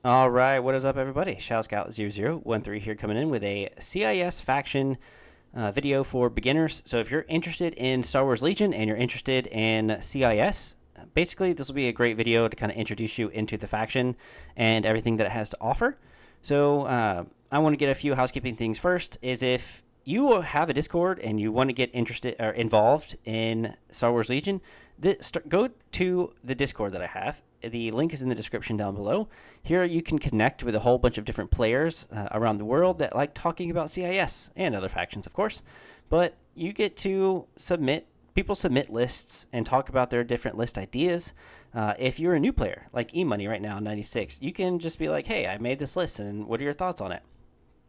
All right, what is up, everybody? ShadowScout0013 here, coming in with a CIS faction video for beginners. So if you're interested in Star Wars Legion and you're interested in CIS, basically this will be a great video to kind of introduce you into the faction and everything that it has to offer. So I want to get a few housekeeping things first. Is if you have a Discord and you want to get interested or involved in Star Wars Legion, go to the Discord that I have. The link is in the description down below. Here you can connect with a whole bunch of different players around the world that like talking about CIS and other factions, of course. But you get to people submit lists and talk about their different list ideas. If you're a new player, like eMoney right now, 96, you can just be like, hey, I made this list, and what are your thoughts on it?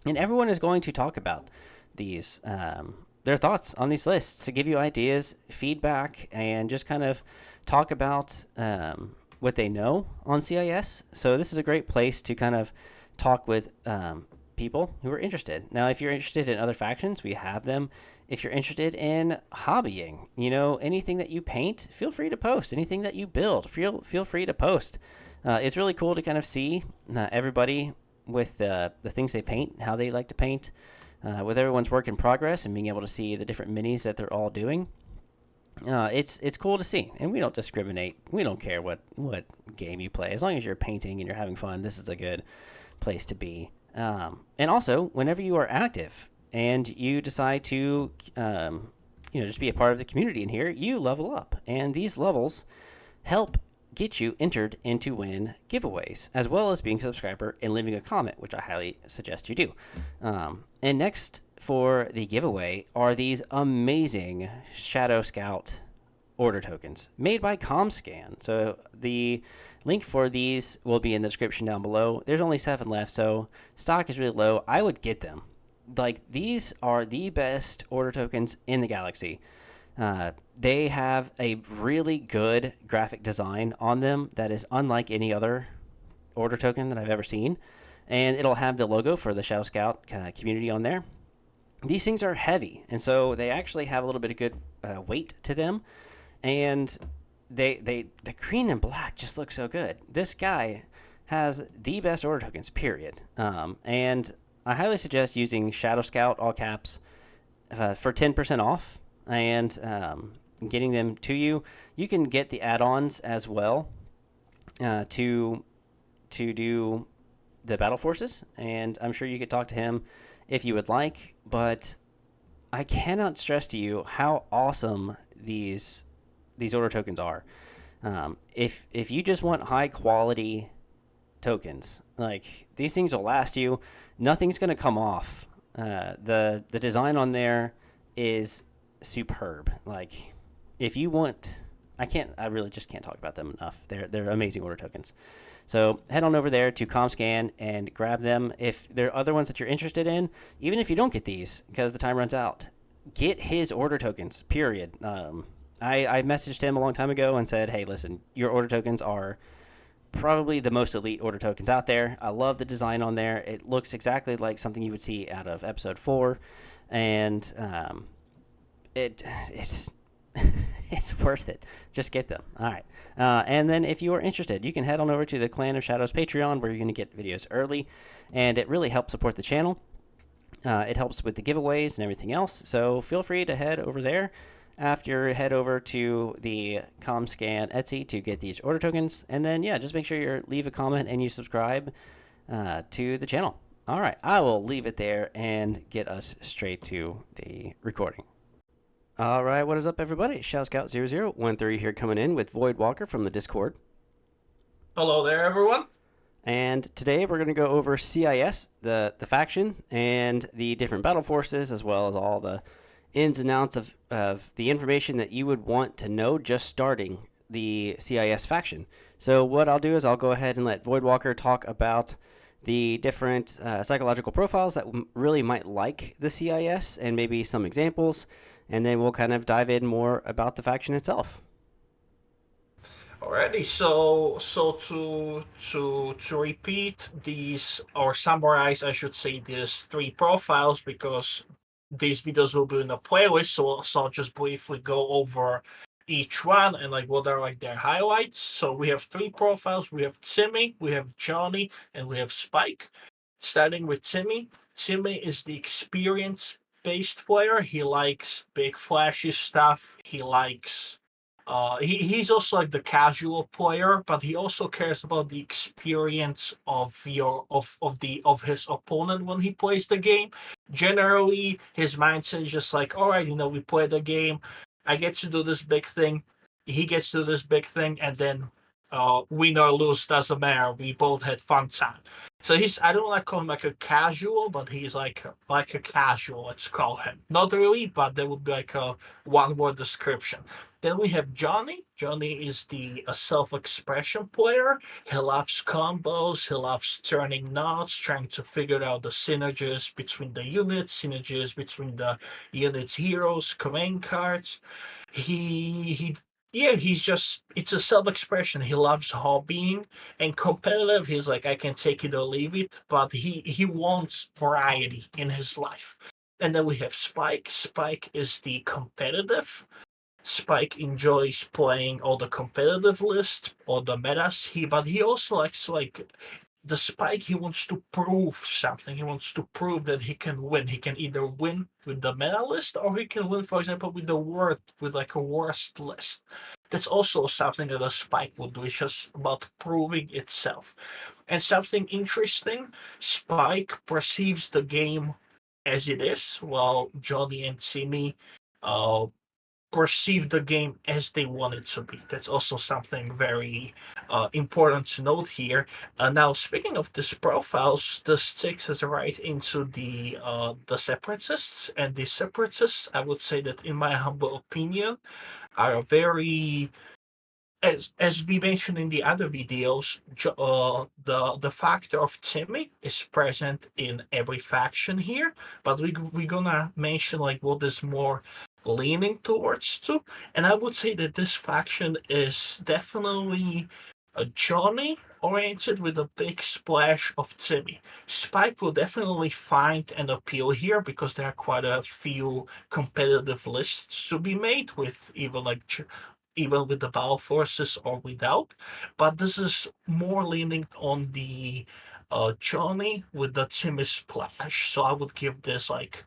And everyone is going to talk about these their thoughts on these lists to give you ideas, feedback, and just kind of talk about what they know on CIS. So this is a great place to kind of talk with people who are interested. Now, if you're interested in other factions, we have them. If you're interested in hobbying, anything that you paint, feel free to post. Anything that you build, feel free to post. It's really cool to kind of see everybody with the things they paint, how they like to paint, with everyone's work in progress, and being able to see the different minis that they're all doing. It's cool to see, and we don't discriminate. We don't care what game you play, as long as you're painting and you're having fun. This is a good place to be. And also, whenever you are active and you decide to, just be a part of the community in here, you level up, and these levels help get you entered into win giveaways, as well as being a subscriber and leaving a comment, which I highly suggest you do. And next for the giveaway are these amazing Shadow Scout order tokens made by ComScan. So the link for these will be in the description down below. There's only 7 left, so stock is really low. I would get them. Like, these are the best order tokens in the galaxy. They have a really good graphic design on them that is unlike any other order token that I've ever seen. And it'll have the logo for the Shadow Scout community on there. These things are heavy, and so they actually have a little bit of good weight to them. And the green and black just look so good. This guy has the best order tokens, period. And I highly suggest using Shadow Scout, all caps, for 10% off, and getting them to you. You can get the add-ons as well to do the battle forces, and I'm sure you could talk to him if you would like, but I cannot stress to you how awesome these order tokens are. If you just want high quality tokens, like, these things will last you. Nothing's going to come off. The design on there is superb. Like, if you want, I really just can't talk about them enough. They're amazing order tokens. So head on over there to ComScan and grab them. If there are other ones that you're interested in, even if you don't get these because the time runs out, get his order tokens, period. I messaged him a long time ago and said, hey, listen, your order tokens are probably the most elite order tokens out there. I love the design on there. It looks exactly like something you would see out of episode 4. And it's it's worth it. Just get them. All right. And then if you are interested, you can head on over to the Clan of Shadows Patreon, where you're going to get videos early, and it really helps support the channel. It helps with the giveaways and everything else. So feel free to head over there after head over to the ComScan Etsy to get these order tokens. And then, just make sure you leave a comment and you subscribe to the channel. All right. I will leave it there and get us straight to the recording. All right, what is up, everybody? ShadowScout0013 here, coming in with Void Walker from the Discord. Hello there, everyone. And today we're going to go over CIS, the faction, and the different battle forces, as well as all the ins and outs of the information that you would want to know just starting the CIS faction. So what I'll do is I'll go ahead and let Void Walker talk about the different psychological profiles that really might like the CIS, and maybe some examples. And then we'll kind of dive in more about the faction itself. Alrighty, so to repeat these, or summarize, I should say, these 3 profiles, because these videos will be in a playlist, so I'll just briefly go over each one and like what are like their highlights. So we have three profiles. We have Timmy, we have Johnny, and we have Spike. Starting with Timmy. Timmy is the experience-based player. He likes big flashy stuff. He likes he's also like the casual player, but he also cares about the experience of his opponent when he plays the game. Generally, his mindset is just like, all right, we play the game. I get to do this big thing. He gets to do this big thing, and then win or lose doesn't matter. We both had fun time. So I don't like call him like a casual, but he's like a casual. Let's call him. Not really, but that would be like a one-word description. Then we have Johnny. Johnny is the self-expression player. He loves combos. He loves turning knots, trying to figure out the synergies between the units, synergies between the units' heroes, command cards. He yeah, it's a self-expression. He loves hobbying and competitive. He's like, I can take it or leave it, but he wants variety in his life. And then we have Spike. Spike is the competitive. Spike enjoys playing all the competitive lists or the metas. But he also likes to like the Spike. He wants to prove something. He wants to prove that he can win. He can either win with the meta list or he can win, for example, with like a worst list. That's also something that a Spike will do. It's just about proving itself. And something interesting, Spike perceives the game as it is, while Johnny and Timmy uh, perceive the game as they want it to be. That's also something very important to note here. Now, speaking of these profiles, this takes us right into the separatists, and the separatists, I would say that, in my humble opinion, are very as we mentioned in the other videos, the factor of Timmy is present in every faction here, but we're gonna mention like what is more leaning towards to, and I would say that this faction is definitely a Johnny oriented with a big splash of Timmy. Spike will definitely find an appeal here because there are quite a few competitive lists to be made with even with the battle forces or without. But this is more leaning on the Johnny with the Timmy splash. So I would give this like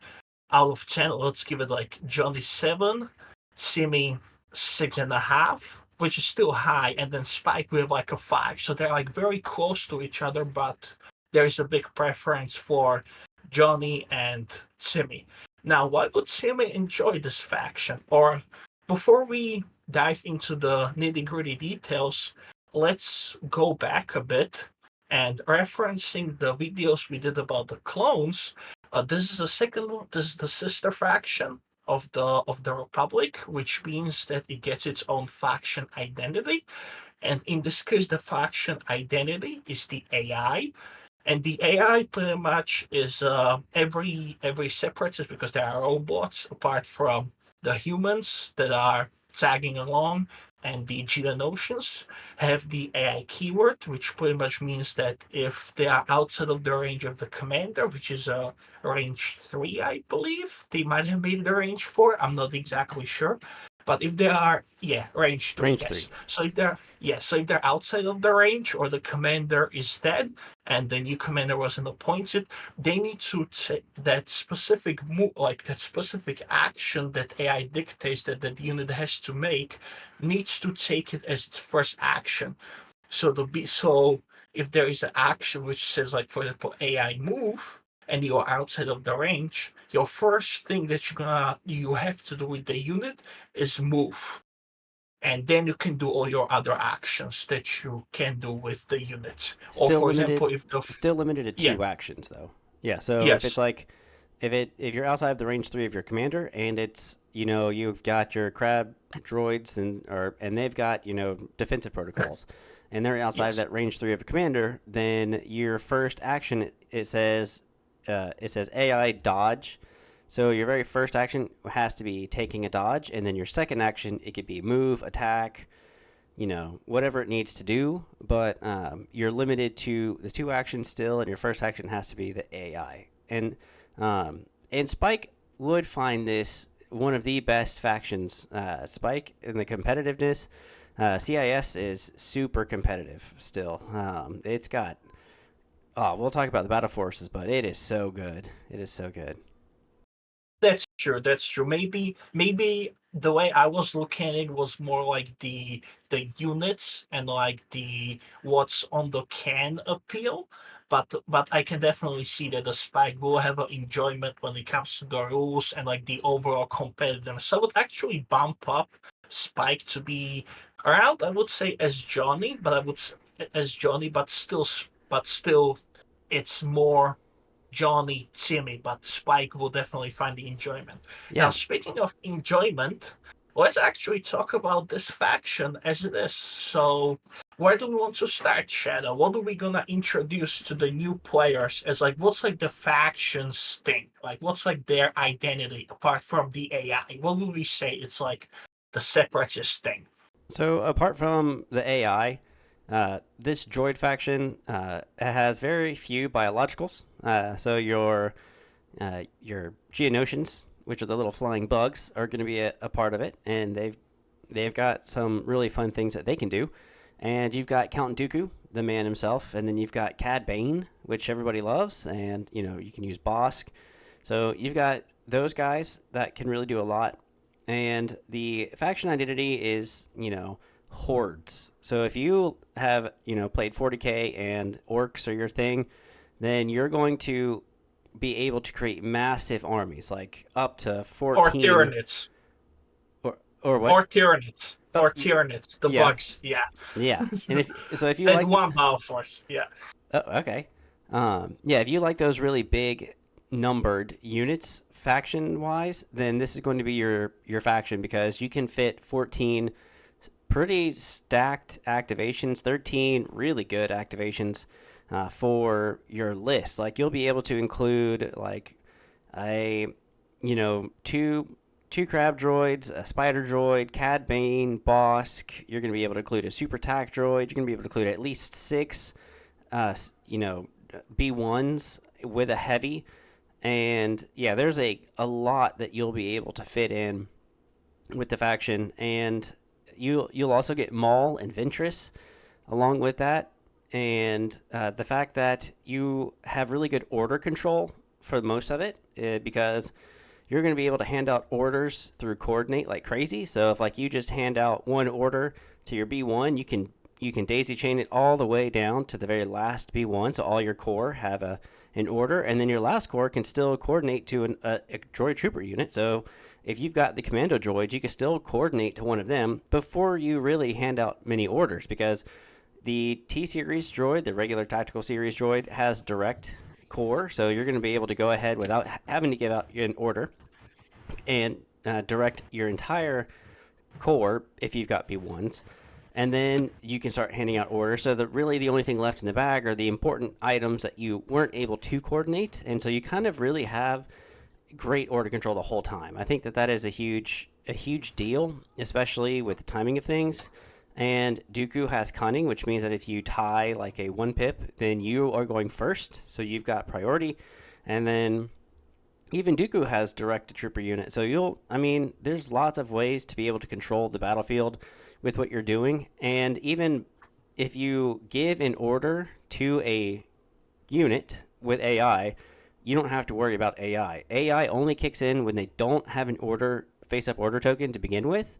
out of 10, let's give it like Johnny 7, Timmy 6.5, which is still high, and then Spike with like a 5. So they're like very close to each other, but there is a big preference for Johnny and Timmy. Now, why would Timmy enjoy this faction? Or before we dive into the nitty gritty details, let's go back a bit and referencing the videos we did about the clones. This is this is the sister faction of the Republic, which means that it gets its own faction identity. And in this case, the faction identity is the AI, and the AI pretty much is every separatist, because there are robots apart from the humans that are tagging along, and the Geonosians have the AI keyword, which pretty much means that if they are outside of the range of the commander, which is a range 3, I believe, they might have made it a range 4. I'm not exactly sure. But if they are, yeah, range 3, Range 3. yes. So if they're outside of the range or the commander is dead and the new commander wasn't appointed, they need to take that specific move, like that specific action that AI dictates that the unit has to make, needs to take it as its first action. So if there is an action which says, like, for example, AI move, and you are outside of the range, your first thing that you have to do with the unit is move, and then you can do all your other actions that you can do with the unit. Or Still for example, limited. if the Still limited to yeah, 2 actions though. Yeah. So if it's yes, like, if you're outside of the range 3 of your commander, and it's, you've got your crab droids, and they've got, defensive protocols, and they're outside of yes, that range 3 of a commander, then your first action, it says AI dodge. So your very first action has to be taking a dodge, and then your second action, it could be move, attack, whatever it needs to do. But you're limited to the 2 actions still, and your first action has to be the AI. And Spike would find this one of the best factions. Spike in the competitiveness. CIS is super competitive still. It's got. Oh, we'll talk about the battle forces, but it is so good. It is so good. That's true. That's true. Maybe the way I was looking at it was more like the units and like the what's on the can appeal. But I can definitely see that the Spike will have an enjoyment when it comes to the rules and like the overall competitiveness. So I would actually bump up Spike to be around, I would say, as Johnny, but as Johnny, but still it's more Johnny, Timmy, but Spike will definitely find the enjoyment. Now, Yeah. speaking of enjoyment, let's actually talk about this faction as it is. So, where do we want to start, Shadow? What are we gonna introduce to the new players as like what's like the factions thing? Like what's like their identity apart from the AI? What would we say it's like the separatist thing? So apart from the AI, this droid faction has very few biologicals. So your Geonosians, which are the little flying bugs, are going to be a part of it, and they've got some really fun things that they can do. And you've got Count Dooku, the man himself, and then you've got Cad Bane, which everybody loves, and you can use Bosk. So you've got those guys that can really do a lot. And the faction identity is, hordes. So if you have, played 40K and orcs are your thing, then you're going to be able to create massive armies, like up to Or 14 Tyranids. or what? Or Tyranids. Oh, Or Tyranids. The yeah, bugs. Yeah. yeah. And if you And like, one Battle Force. Yeah. oh, okay, yeah, if you like those really big numbered units faction wise, then this is going to be your faction because you can fit 14 pretty stacked activations, 13 really good activations for your list. Like you'll be able to include like a two crab droids, a spider droid, Cad Bane, Bosk. You're going to be able to include a super tac droid. You're going to be able to include at least six, B1s with a heavy. And yeah, there's a lot that you'll be able to fit in with the faction, and you'll also get Maul and Ventress along with that, and the fact that you have really good order control for most of it, because you're going to be able to hand out orders through coordinate like crazy. So if like you just hand out one order to your B1, you can daisy chain it all the way down to the very last B1, so all your core have an order, and then your last core can still coordinate to a droid trooper unit. So if you've got the commando droids, you can still coordinate to one of them before you really hand out many orders, because the T-Series droid, the regular tactical series droid, has direct core, so you're going to be able to go ahead without having to give out an order and direct your entire core if you've got B1s, and then you can start handing out orders. So really the only thing left in the bag are the important items that you weren't able to coordinate, and so you kind of really have great order control the whole time. I think that is a huge deal, especially with the timing of things. And Dooku has cunning, which means that if you tie like a one pip, then you are going first, so you've got priority. And then even Dooku has direct to trooper unit, so there's lots of ways to be able to control the battlefield with what you're doing. And even if you give an order to a unit with AI, you don't have to worry about AI. AI only kicks in when they don't have an order face-up order token to begin with,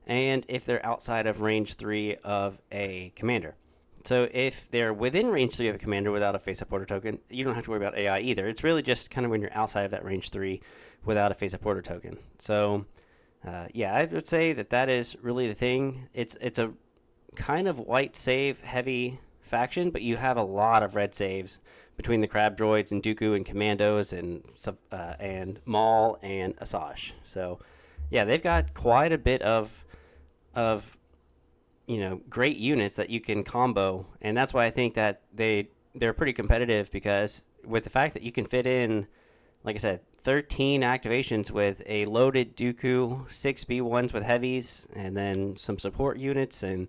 and if they're outside of range 3 of a commander. So if they're within range 3 of a commander without a face-up order token, you don't have to worry about AI either. It's really just kind of when you're outside of that range 3 without a face-up order token. So yeah, I would say that is really the thing. It's a kind of white save heavy faction, but you have a lot of red saves between the crab droids and Dooku and commandos and Maul and Asajj. So yeah, they've got quite a bit of great units that you can combo, and that's why I think that they're pretty competitive, because with the fact that you can fit in, like I said, 13 activations with a loaded Dooku, 6 B1s with heavies, and then some support units, and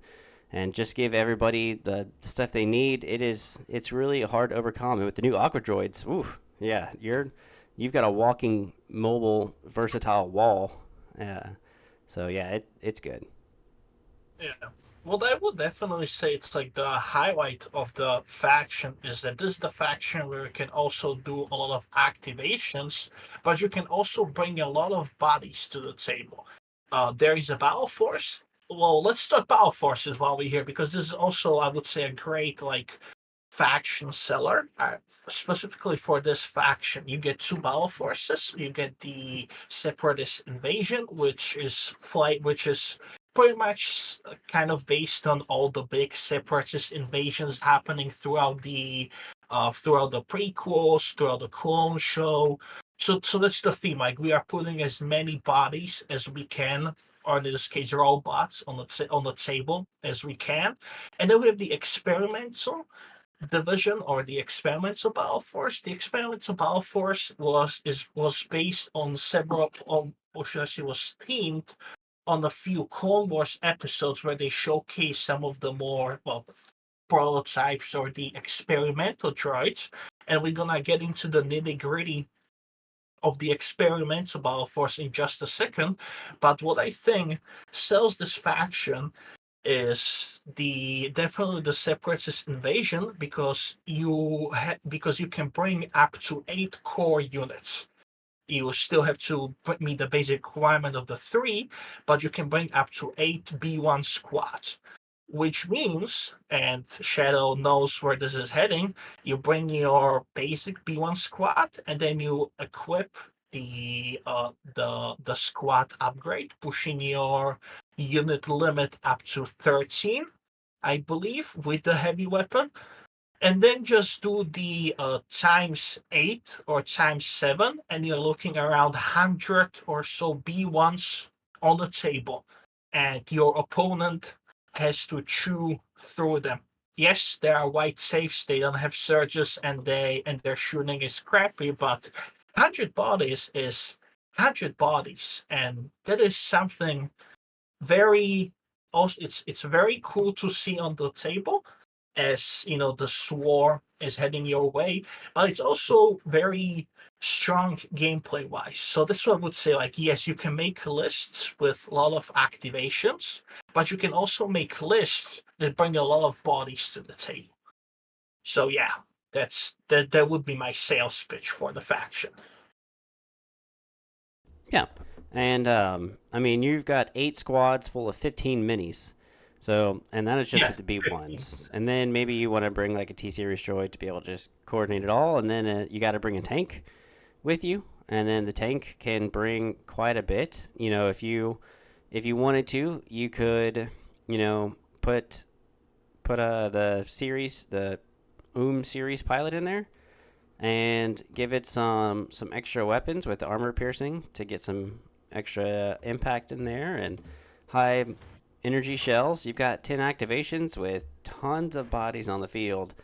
just give everybody the stuff they need. It's really hard to overcome. And with the new Aqua Droids, oof, yeah, you've got a walking mobile versatile wall Yeah. So yeah, it's good. Yeah. Well, I would definitely say it's like the highlight of the faction is that this is the faction where you can also do a lot of activations, but you can also bring a lot of bodies to the table. There is a battle force. Well, let's start battle forces while we're here because this is also, I would say, a great like faction seller. Specifically for this faction, you get two battle forces. You get the Separatist Invasion, which is pretty much kind of based on all the big Separatist invasions happening throughout the prequels, throughout the Clone Show. So that's the theme. Like we are putting as many bodies as we can, or in this case robots, on the table as we can. And then we have the experimental division or the experimental battle force. The experimental battle force was based on several or should I say was themed on a few Clone Wars episodes where they showcase some of the more well prototypes or the experimental droids. And we're gonna get into the nitty gritty of the experimental battle force in just a second. But what I think sells this faction is the definitely the separatist invasion because because you can bring up to 8 core units. You still have to meet the basic requirement of the three, but you can bring up to 8 B1 squads, which means, and Shadow knows where this is heading, you bring your basic B1 squad and then you equip the squad upgrade, pushing your unit limit up to 13, I believe, with the heavy weapon, and then just do the times 8 or times 7, and you're looking around 100 or so B1s on the table, and your opponent has to chew through them. Yes, there are white safes, they don't have surges, and their shooting is crappy, but 100 bodies is 100 bodies, and that is something very also it's very cool to see on the table as you know the swarm is heading your way, but it's also very strong gameplay wise. So this one would say like yes, you can make lists with a lot of activations, but you can also make lists that bring a lot of bodies to the table. So yeah, that would be my sales pitch for the faction. Yeah. And I mean, you've got 8 squads full of 15 minis. So, and that is just Yeah, with the B 15. ones. And then maybe you want to bring like a T series droid to be able to just coordinate it all. And then you got to bring a tank with you. And then the tank can bring quite a bit. You know, if you wanted to, you could, you know, put the series the series pilot in there and give it some extra weapons with armor piercing to get some extra impact in there and high energy shells. You've got 10 activations with tons of bodies on the field.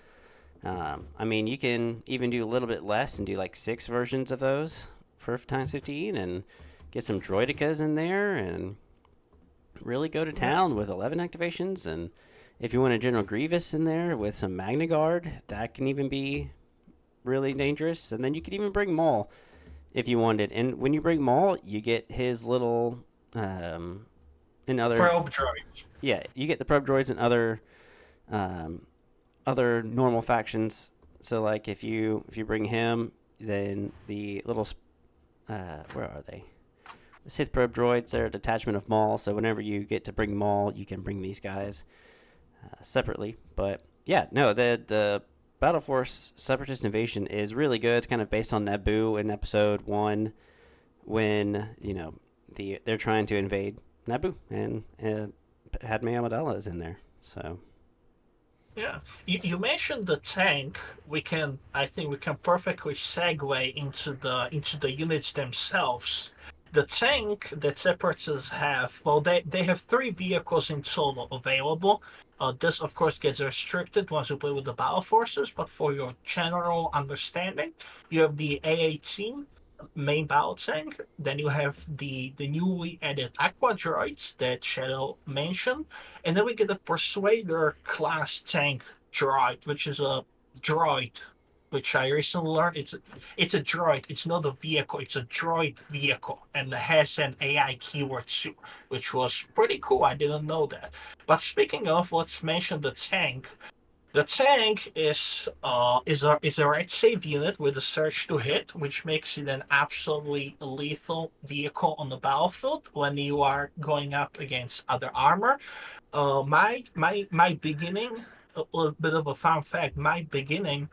I mean, you can even do a little bit less and do like 6 versions of those for times 15 and get some droidicas in there and really go to Yeah. town with 11 activations. And if you want a General Grievous in there with some Magna Guard, that can even be really dangerous. And then you could even bring Maul if you wanted. And when you bring Maul, you get his little and other Probe droid. yeah, you get the probe droids and um, other normal factions. So like if you bring him, then the little where are they? The Sith probe droids are a detachment of Maul. So whenever you get to bring Maul, you can bring these guys separately. But yeah, no, the Battle Force Separatist Invasion is really good. It's kind of based on Naboo in Episode One, when you know they're trying to invade Naboo, and Padme Amidala is in there. So Yeah, you mentioned the tank. I think we can perfectly segue into the units themselves. The tank that separatists have, well, they have 3 vehicles in total available. This, of course, gets restricted once you play with the battle forces, but for your general understanding, you have the A-18 main battle tank. Then you have the newly added Aqua droids that Shadow mentioned, and then we get the Persuader class tank droid, which is a droid. which I recently learned. It's a droid. It's not a vehicle. It's a droid vehicle, and it has an AI keyword too, which was pretty cool. I didn't know that. But speaking of, let's mention the tank. The tank is a red save unit with a surge to hit, which makes it an absolutely lethal vehicle on the battlefield when you are going up against other armor. My beginning, a little bit of a fun fact. My beginning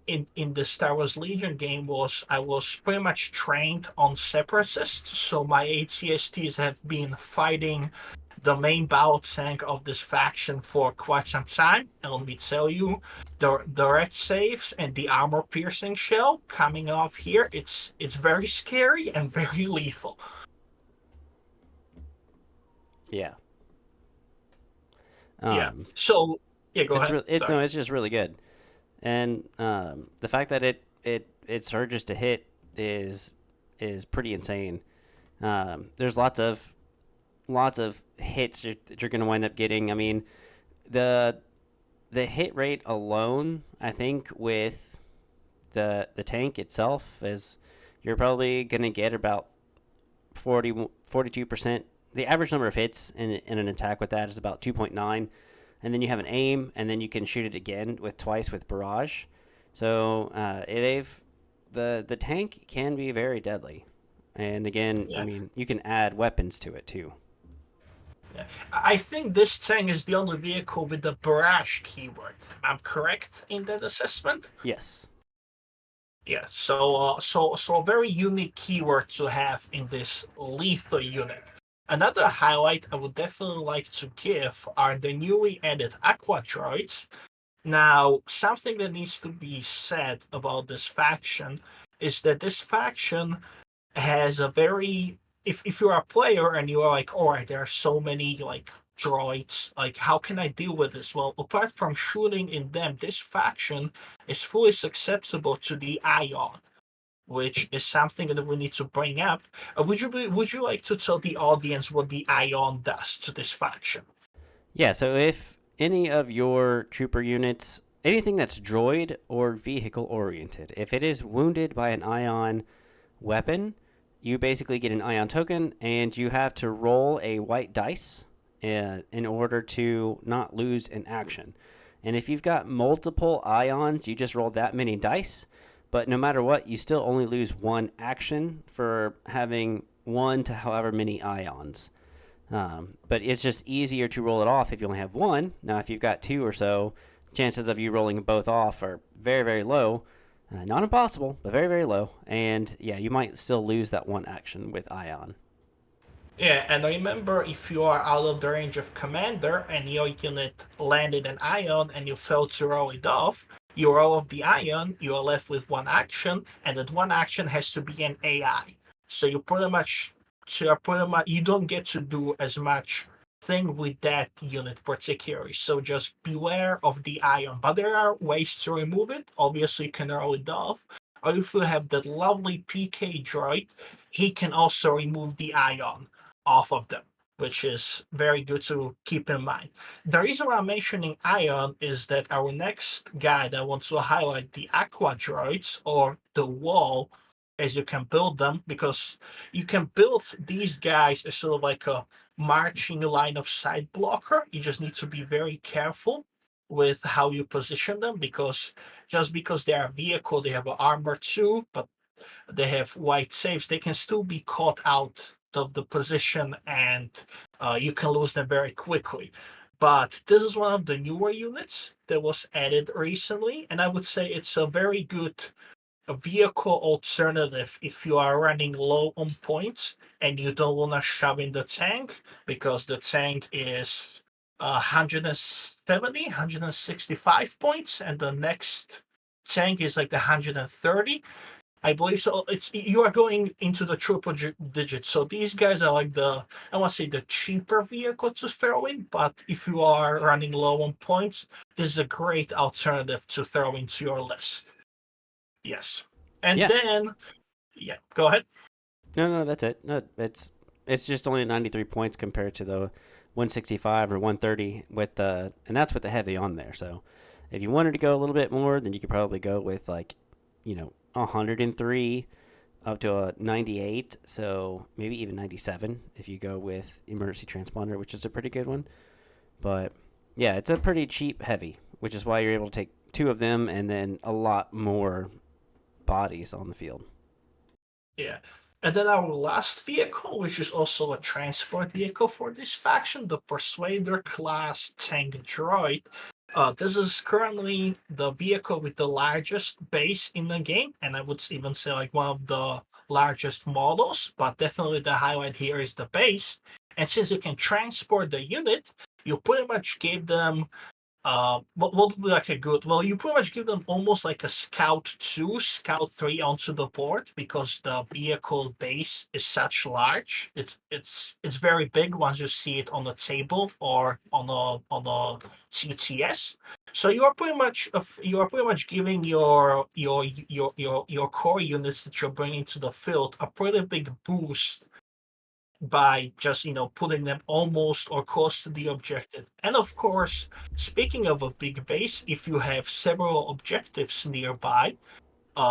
in the Star Wars Legion game was I was pretty much trained on Separatists, so my ATSTs have been fighting the main battle tank of this faction for quite some time. And let me tell you, the red saves and the armor piercing shell coming off here, it's very scary and very lethal. Yeah. Yeah. Um, So yeah, go it's ahead. really Sorry. no, it's just really good, and the fact that it surges to hit is pretty insane. There's lots of hits that you're going to wind up getting. I mean, the the hit rate alone, I think, with the tank itself is you're probably going to get about 42%. The average number of hits in an attack with that is about 2.9. And then you have an aim, and then you can shoot it again with twice with barrage. So the tank can be very deadly. And again, I Yeah. mean, you can add weapons to it too. Yeah. I think this tank is the only vehicle with the barrage keyword. I'm correct in that assessment? Yes. Yeah, so a very unique keyword to have in this lethal unit. Another highlight I would definitely like to give are the newly added Aqua droids. Now, something that needs to be said about this faction is that this faction has a very if you're a player and you're like, all right, there are so many like droids, like how can I deal with this? Well, apart from shooting in them, this faction is fully susceptible to the ion, which is something that we need to bring up. Would you like to tell the audience what the ion does to this faction? Yeah, so if any of your trooper units, anything that's droid or vehicle oriented, if it is wounded by an ion weapon, you basically get an ion token and you have to roll a white dice in order to not lose an action. And if you've got multiple ions, you just roll that many dice. But no matter what, you still only lose one action for having one to however many ions. But it's just easier to roll it off if you only have one. Now, if you've got two or so, chances of you rolling both off are very, very low. Not impossible, but very, very low. And yeah, you might still lose that one action with Ion. Yeah, and remember, if you are out of the range of commander and your unit landed an ion and you failed to roll it off, you roll off the ion, you are left with one action, and that one action has to be an AI. So you don't get to do as much thing with that unit particularly. So just beware of the ion. But there are ways to remove it. Obviously, you can roll it off. Or if you have that lovely PK droid, he can also remove the ion off of them, which is very good to keep in mind. The reason why I'm mentioning Ion is that our next guide I want to highlight the Aqua Droids or the Wall, as you can build them, because you can build these guys as sort of like a marching line of sight blocker. You just need to be very careful with how you position them because just because they are a vehicle, they have an armor too, but they have white saves, they can still be caught out of the position and you can lose them very quickly. But this is one of the newer units that was added recently, and I would say it's a very good vehicle alternative if you are running low on points and you don't want to shove in the tank because the tank is 170, 165 points, and the next tank is like the 130. I believe so. It's you are going into the triple digits. So these guys are like I want to say the cheaper vehicle to throw in. But if you are running low on points, this is a great alternative to throw into your list. Yes. And Yeah. then yeah, go ahead. No, no, that's it. No, it's just only 93 points compared to the 165 or 130 with the, and that's with the heavy on there. So, If you wanted to go a little bit more, then you could probably go with like, 103 up to a 98, so maybe even 97 if you go with emergency transponder, which is a pretty good one. But yeah, it's a pretty cheap heavy, which is why you're able to take two of them and then a lot more bodies on the field. Yeah. And then our last vehicle, which is also a transport vehicle for this faction, the Persuader class tank droid. This is currently the vehicle with the largest base in the game, and I would even say like one of the largest models, but definitely the highlight here is the base. And since you can transport the unit, you pretty much give them what would be like a good? Well, you pretty much give them almost like a Scout 2, Scout 3 onto the board because the vehicle base is such large. It's very big once you see it on the table or on a CTS. So you are pretty much giving your core units that you're bringing to the field a pretty big boost by just putting them almost or close to the objective. And of course, speaking of a big base, if you have several objectives nearby,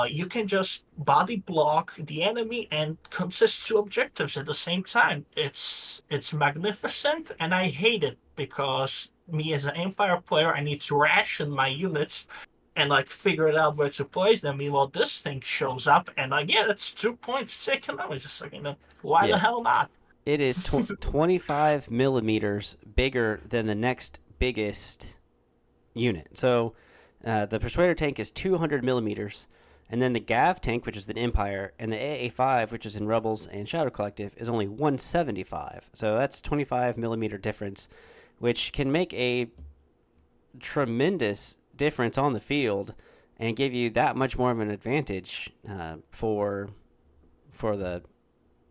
you can just body block the enemy and contest two objectives at the same time. It's magnificent, and I hate it because me as an Empire player, I need to ration my units and like figure it out where to place them. Meanwhile, this thing shows up, and like, yeah, that's 2 points taken away. Just like, why the Yeah, hell not? it is 25 millimeters bigger than the next biggest unit. So the Persuader tank is 200 millimeters, and then the Gav tank, which is in Empire, and the AA5, which is in Rebels and Shadow Collective, is only 175. So that's 25 millimeter difference, which can make a tremendous difference on the field and give you that much more of an advantage for the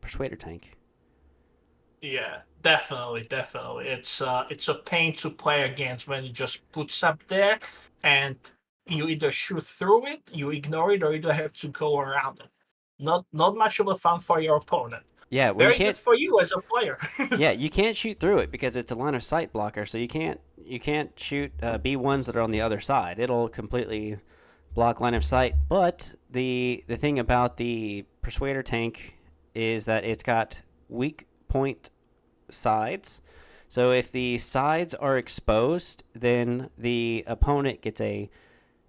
Persuader tank. Yeah, definitely, definitely. It's a pain to play against when it just puts up there and you either shoot through it, you ignore it, or you don't have to go around it. Not much of a fun for your opponent. Yeah, well, you Very good can't. for you as a player. Yeah, you can't shoot through it because it's a line of sight blocker. So you can't shoot B1s that are on the other side. It'll completely block line of sight. But the thing about the Persuader tank is that it's got weak point sides. So if the sides are exposed, then the opponent gets a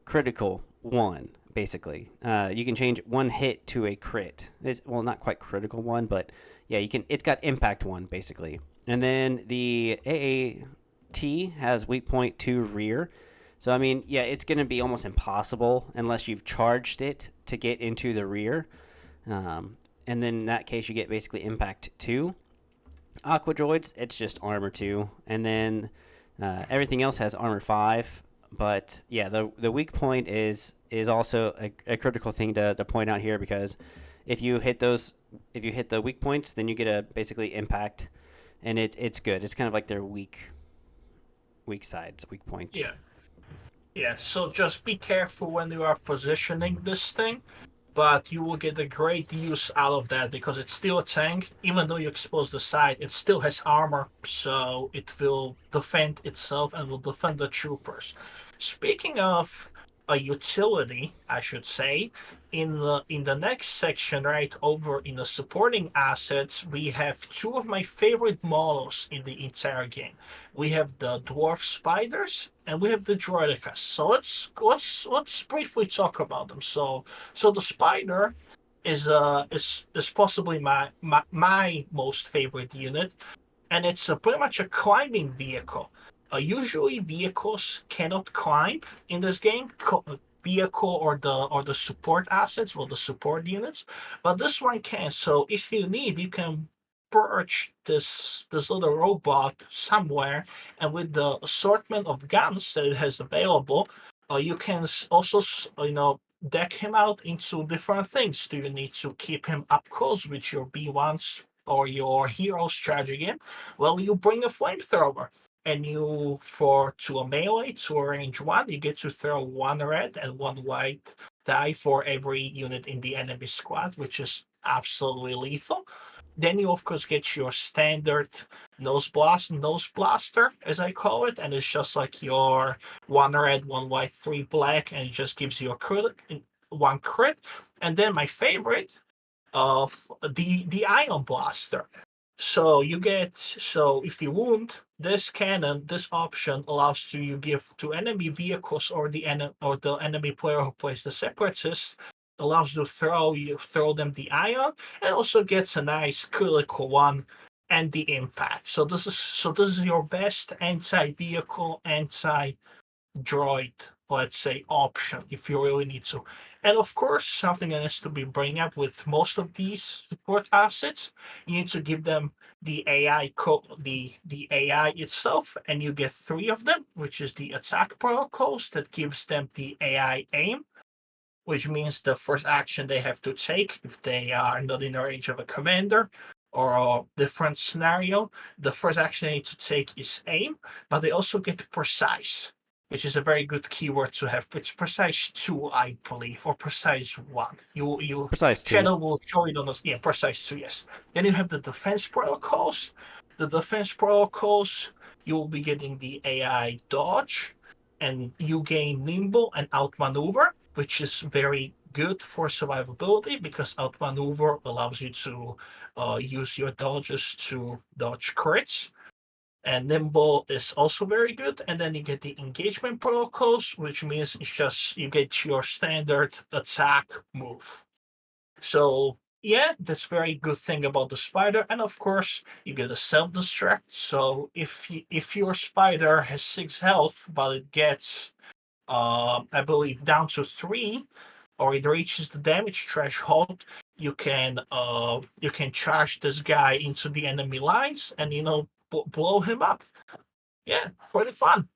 critical one, basically. You can change one hit to a crit. Well, not quite critical one, but yeah, you can. It's got impact one, basically. And then the AAT has weak point to rear. So I mean, yeah, it's going to be almost impossible unless you've charged it to get into the rear. And then in that case, you get basically impact two. Aqua droids, it's just armor two, and then everything else has armor five. But yeah, the weak point is also a critical thing to point out here because if you hit the weak points, then you get a basically impact, and it's good. It's kind of like their weak sides, weak points. Yeah, yeah. So just be careful when you are positioning this thing, but you will get a great use out of that because it's still a tank. Even though you expose the side, it still has armor, so it will defend itself and will defend the troopers. Speaking of a utility, I should say, in the next section, right over in the supporting assets, we have two of my favorite models in the entire game. We have the dwarf spiders and we have the droidicas. So let's briefly talk about them. So the spider is possibly my most favorite unit, and it's pretty much a climbing vehicle. Usually vehicles cannot climb in this game. Vehicle or the support assets, well, the support units, but this one can. So if you need, you can perch this little robot somewhere, and with the assortment of guns that it has available, you can also deck him out into different things. Do you need to keep him up close with your B1s or your heroes charging in? Well, you bring a flamethrower, and you for to a melee to a range one, you get to throw one red and one white die for every unit in the enemy squad, which is absolutely lethal. Then you of course get your standard nose blaster, as I call it, and it's just like your one red, one white, three black, and it just gives you a crit, one crit. And then my favorite of the ion blaster. So if you wound, this cannon, this option allows you give to enemy vehicles or the enemy player who plays the separatist, allows you to throw them the ion, and also gets a nice critical one and the impact. So this is your best anti-vehicle, droid, let's say, option if you really need to. And of course, something that has to be bring up with most of these support assets, you need to give them the AI the AI itself, and you get three of them, which is the attack protocols that gives them the AI aim, which means the first action they have to take if they are not in the range of a commander or a different scenario. The first action they need to take is aim, but they also get precise, which is a very good keyword to have. It's precise 2, I believe, or precise 1. You Precise two. Shadow will show it on the precise 2, yes. Then you have the defense protocols. The defense protocols, you will be getting the AI dodge, and you gain nimble and outmaneuver, which is very good for survivability because outmaneuver allows you to use your dodges to dodge crits. And nimble is also very good. And then you get the engagement protocols, which means it's just you get your standard attack move. So yeah, that's very good thing about the spider. And of course, you get a self-destruct. So if your spider has 6 health, but it gets I believe down to 3, or it reaches the damage threshold, you can charge this guy into the enemy lines and blow him up. Yeah, pretty fun.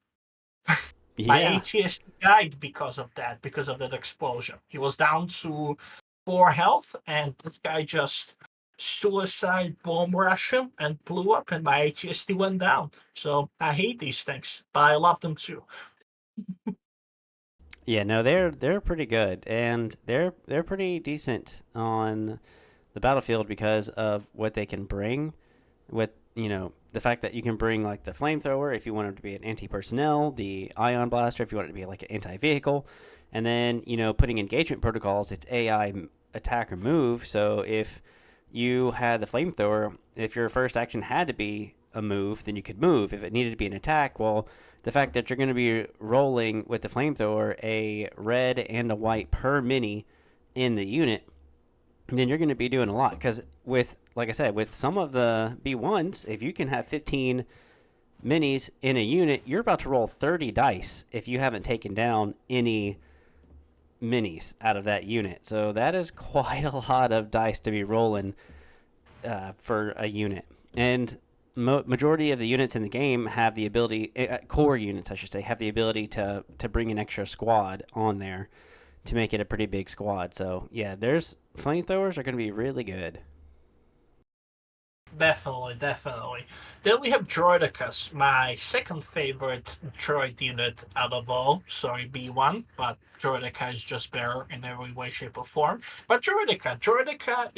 My Yeah. ATST died because of that explosion. He was down to 4 health, and this guy just suicide bomb rush him and blew up, and my ATST went down. So I hate these things, but I love them too. Yeah, no, they're pretty good, and they're pretty decent on the battlefield because of what they can bring. With the fact that you can bring like the flamethrower if you want it to be an anti-personnel, the ion blaster if you want it to be like an anti-vehicle, and then putting engagement protocols, it's AI attack or move. So if you had the flamethrower, if your first action had to be a move, then you could move. If it needed to be an attack, well, the fact that you're going to be rolling with the flamethrower a red and a white per mini in the unit, then you're going to be doing a lot. Because with, like I said, with some of the B1s, if you can have 15 minis in a unit, you're about to roll 30 dice if you haven't taken down any minis out of that unit. So that is quite a lot of dice to be rolling for a unit. And majority of the units in the game have the ability, core units I should say, have the ability to bring an extra squad on there to make it a pretty big squad. So yeah, there's flamethrowers are going to be really good. Definitely, definitely. Then we have Droidicus, my second favorite droid unit out of all. Sorry, B1, but Droidica is just better in every way, shape, or form. But Droidica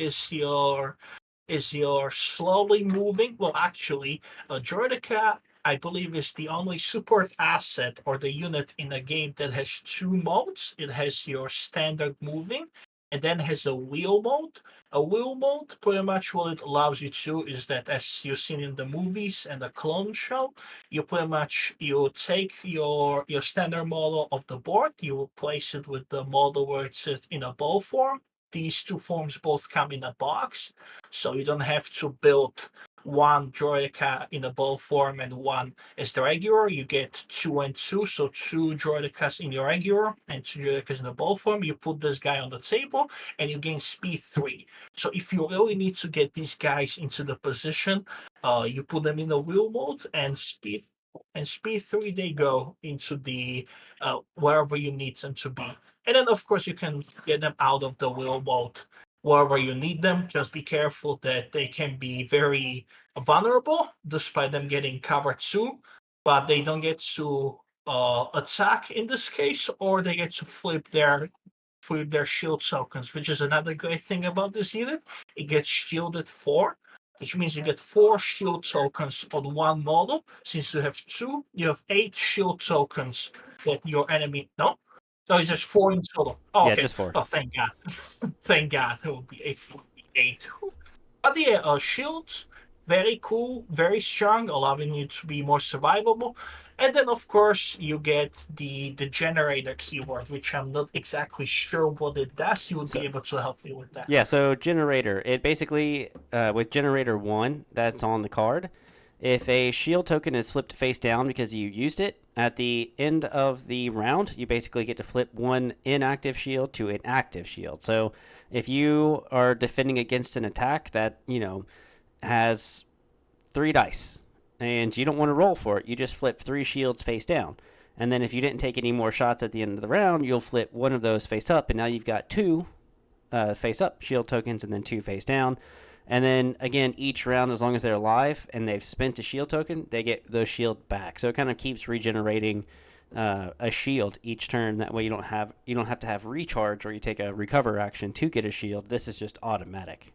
is your slowly moving. Well, actually, Droidica, I believe, is the only support asset or the unit in the game that has two modes. It has your standard moving, and then has a wheel mode. A wheel mode, pretty much what it allows you to is that, as you've seen in the movies and the clone show, you take your standard model of the board, you place it with the model where it sits in a bow form. These two forms both come in a box, so you don't have to build one Droidica in a bow form and one as the regular. You get 2 and 2, so 2 Droidicas in your regular and 2 Droidicas in the bow form. You put this guy on the table and you gain speed 3. So if you really need to get these guys into the position, you put them in the wheel mode, and speed 3 they go into the wherever you need them to be. And then of course you can get them out of the wheel mode wherever you need them. Just be careful that they can be very vulnerable despite them getting cover too, but they don't get to attack in this case, or they get to flip their shield tokens, which is another great thing about this unit. It gets shielded 4, which means you get 4 shield tokens on one model. Since you have 2, you have 8 shield tokens that your enemy. No? No, it's just 4 in total. Oh, Yeah, okay. just 4. Oh, thank God. Thank God. It would be 8. But yeah, shields, very cool, very strong, allowing you to be more survivable. And then, of course, you get the generator keyword, which I'm not exactly sure what it does. You would So be able to help me with that. yeah, so generator. It basically with generator 1 that's on the card, if a shield token is flipped face down because you used it at the end of the round, you basically get to flip one inactive shield to an active shield. So if you are defending against an attack that has 3 dice and you don't want to roll for it, you just flip 3 shields face down. And then if you didn't take any more shots at the end of the round, you'll flip one of those face up, and now you've got 2 face up shield tokens and then 2 face down. And then again, each round, as long as they're alive and they've spent a shield token, they get those shield back. So it kind of keeps regenerating a shield each turn. That way you don't have to have recharge or you take a recover action to get a shield. This is just automatic.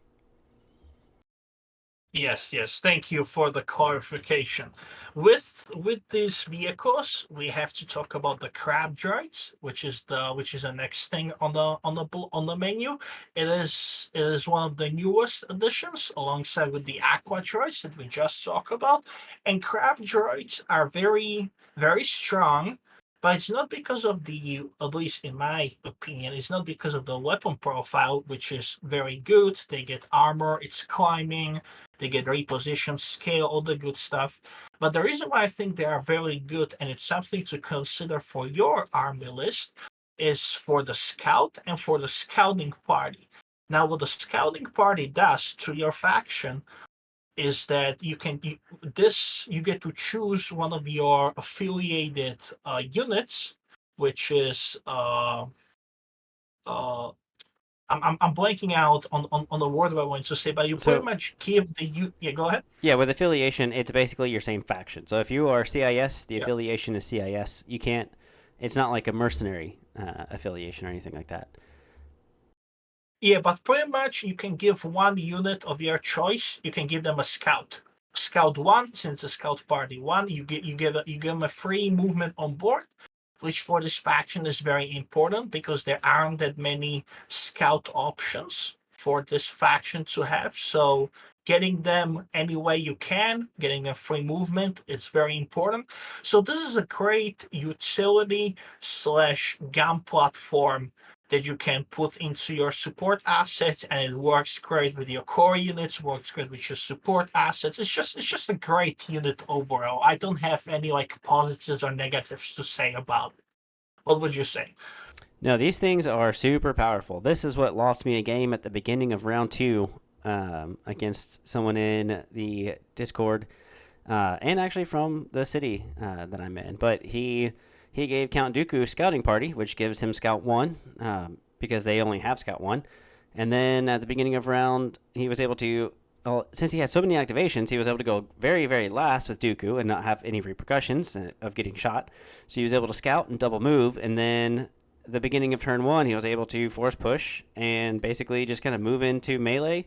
Yes, yes. Thank you for the clarification. With these vehicles, we have to talk about the crab droids, which is the next thing on the menu. It is one of the newest additions, alongside with the aqua droids that we just talked about. And crab droids are very very strong, but it's not because of the, at least in my opinion, it's not because of the weapon profile, which is very good. They get armor, it's climbing, they get reposition, scale, all the good stuff. But the reason why I think they are very good, and it's something to consider for your army list, is for the scout and for the scouting party. Now, what the scouting party does to your faction is that you get to choose one of your affiliated units, which is I'm blanking out on the word I want to say, but you pretty So much give yeah, go ahead. yeah, with affiliation, it's basically your same faction. So if you are CIS, the Yeah. affiliation is CIS. You can't. It's not like a mercenary affiliation or anything like that. Yeah, but pretty much you can give one unit of your choice. You can give them a scout. Scout one, since a scout party one, you give them a free movement on board, which for this faction is very important because there aren't that many scout options for this faction to have. So getting them any way you can, getting them free movement, it's very important. So this is a great utility slash gun platform that you can put into your support assets, and it works great with your core units, works great with your support assets. It's just a great unit overall. I don't have any like positives or negatives to say about it. What would you say? No, these things are super powerful. This is what lost me a game at the beginning of round 2 against someone in the Discord, and actually from the city that I'm in. But he gave Count Dooku scouting party, which gives him Scout 1 because they only have Scout 1. And then at the beginning of round, he was able to, well, since he had so many activations, he was able to go very, very last with Dooku and not have any repercussions of getting shot. So he was able to scout and double move, and then the beginning of turn 1, he was able to force push and basically just kind of move into melee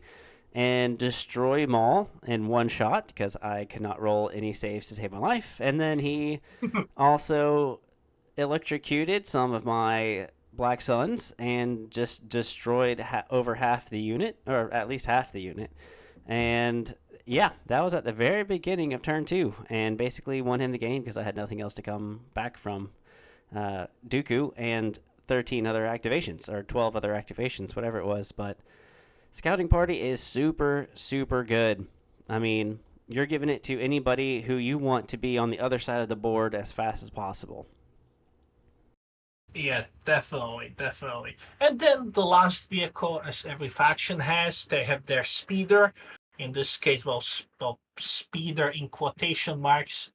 and destroy Maul in one shot because I could not roll any saves to save my life. And then he also electrocuted some of my Black Suns and just destroyed over half the unit, or at least half the unit. And yeah, that was at the very beginning of turn 2, and basically won him the game because I had nothing else to come back from Dooku and 13 other activations, or 12 other activations, whatever it was. But Scouting Party is super, super good. I mean, you're giving it to anybody who you want to be on the other side of the board as fast as possible. Yeah, definitely, definitely. And then the last vehicle, as every faction has, they have their speeder. In this case, well, speeder in quotation marks.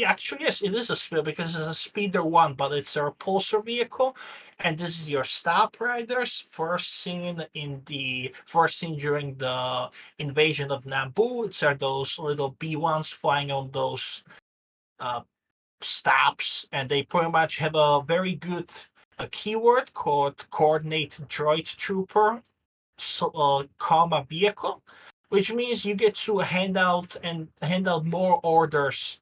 Actually, yes, it is a speeder because it's a speeder one, but it's a repulsor vehicle. And this is your stop riders, first seen during the invasion of Naboo. It's are those little B1s flying on those uh, stops, and they pretty much have a very good keyword called coordinate droid trooper, so, comma vehicle. which means you get to hand out more orders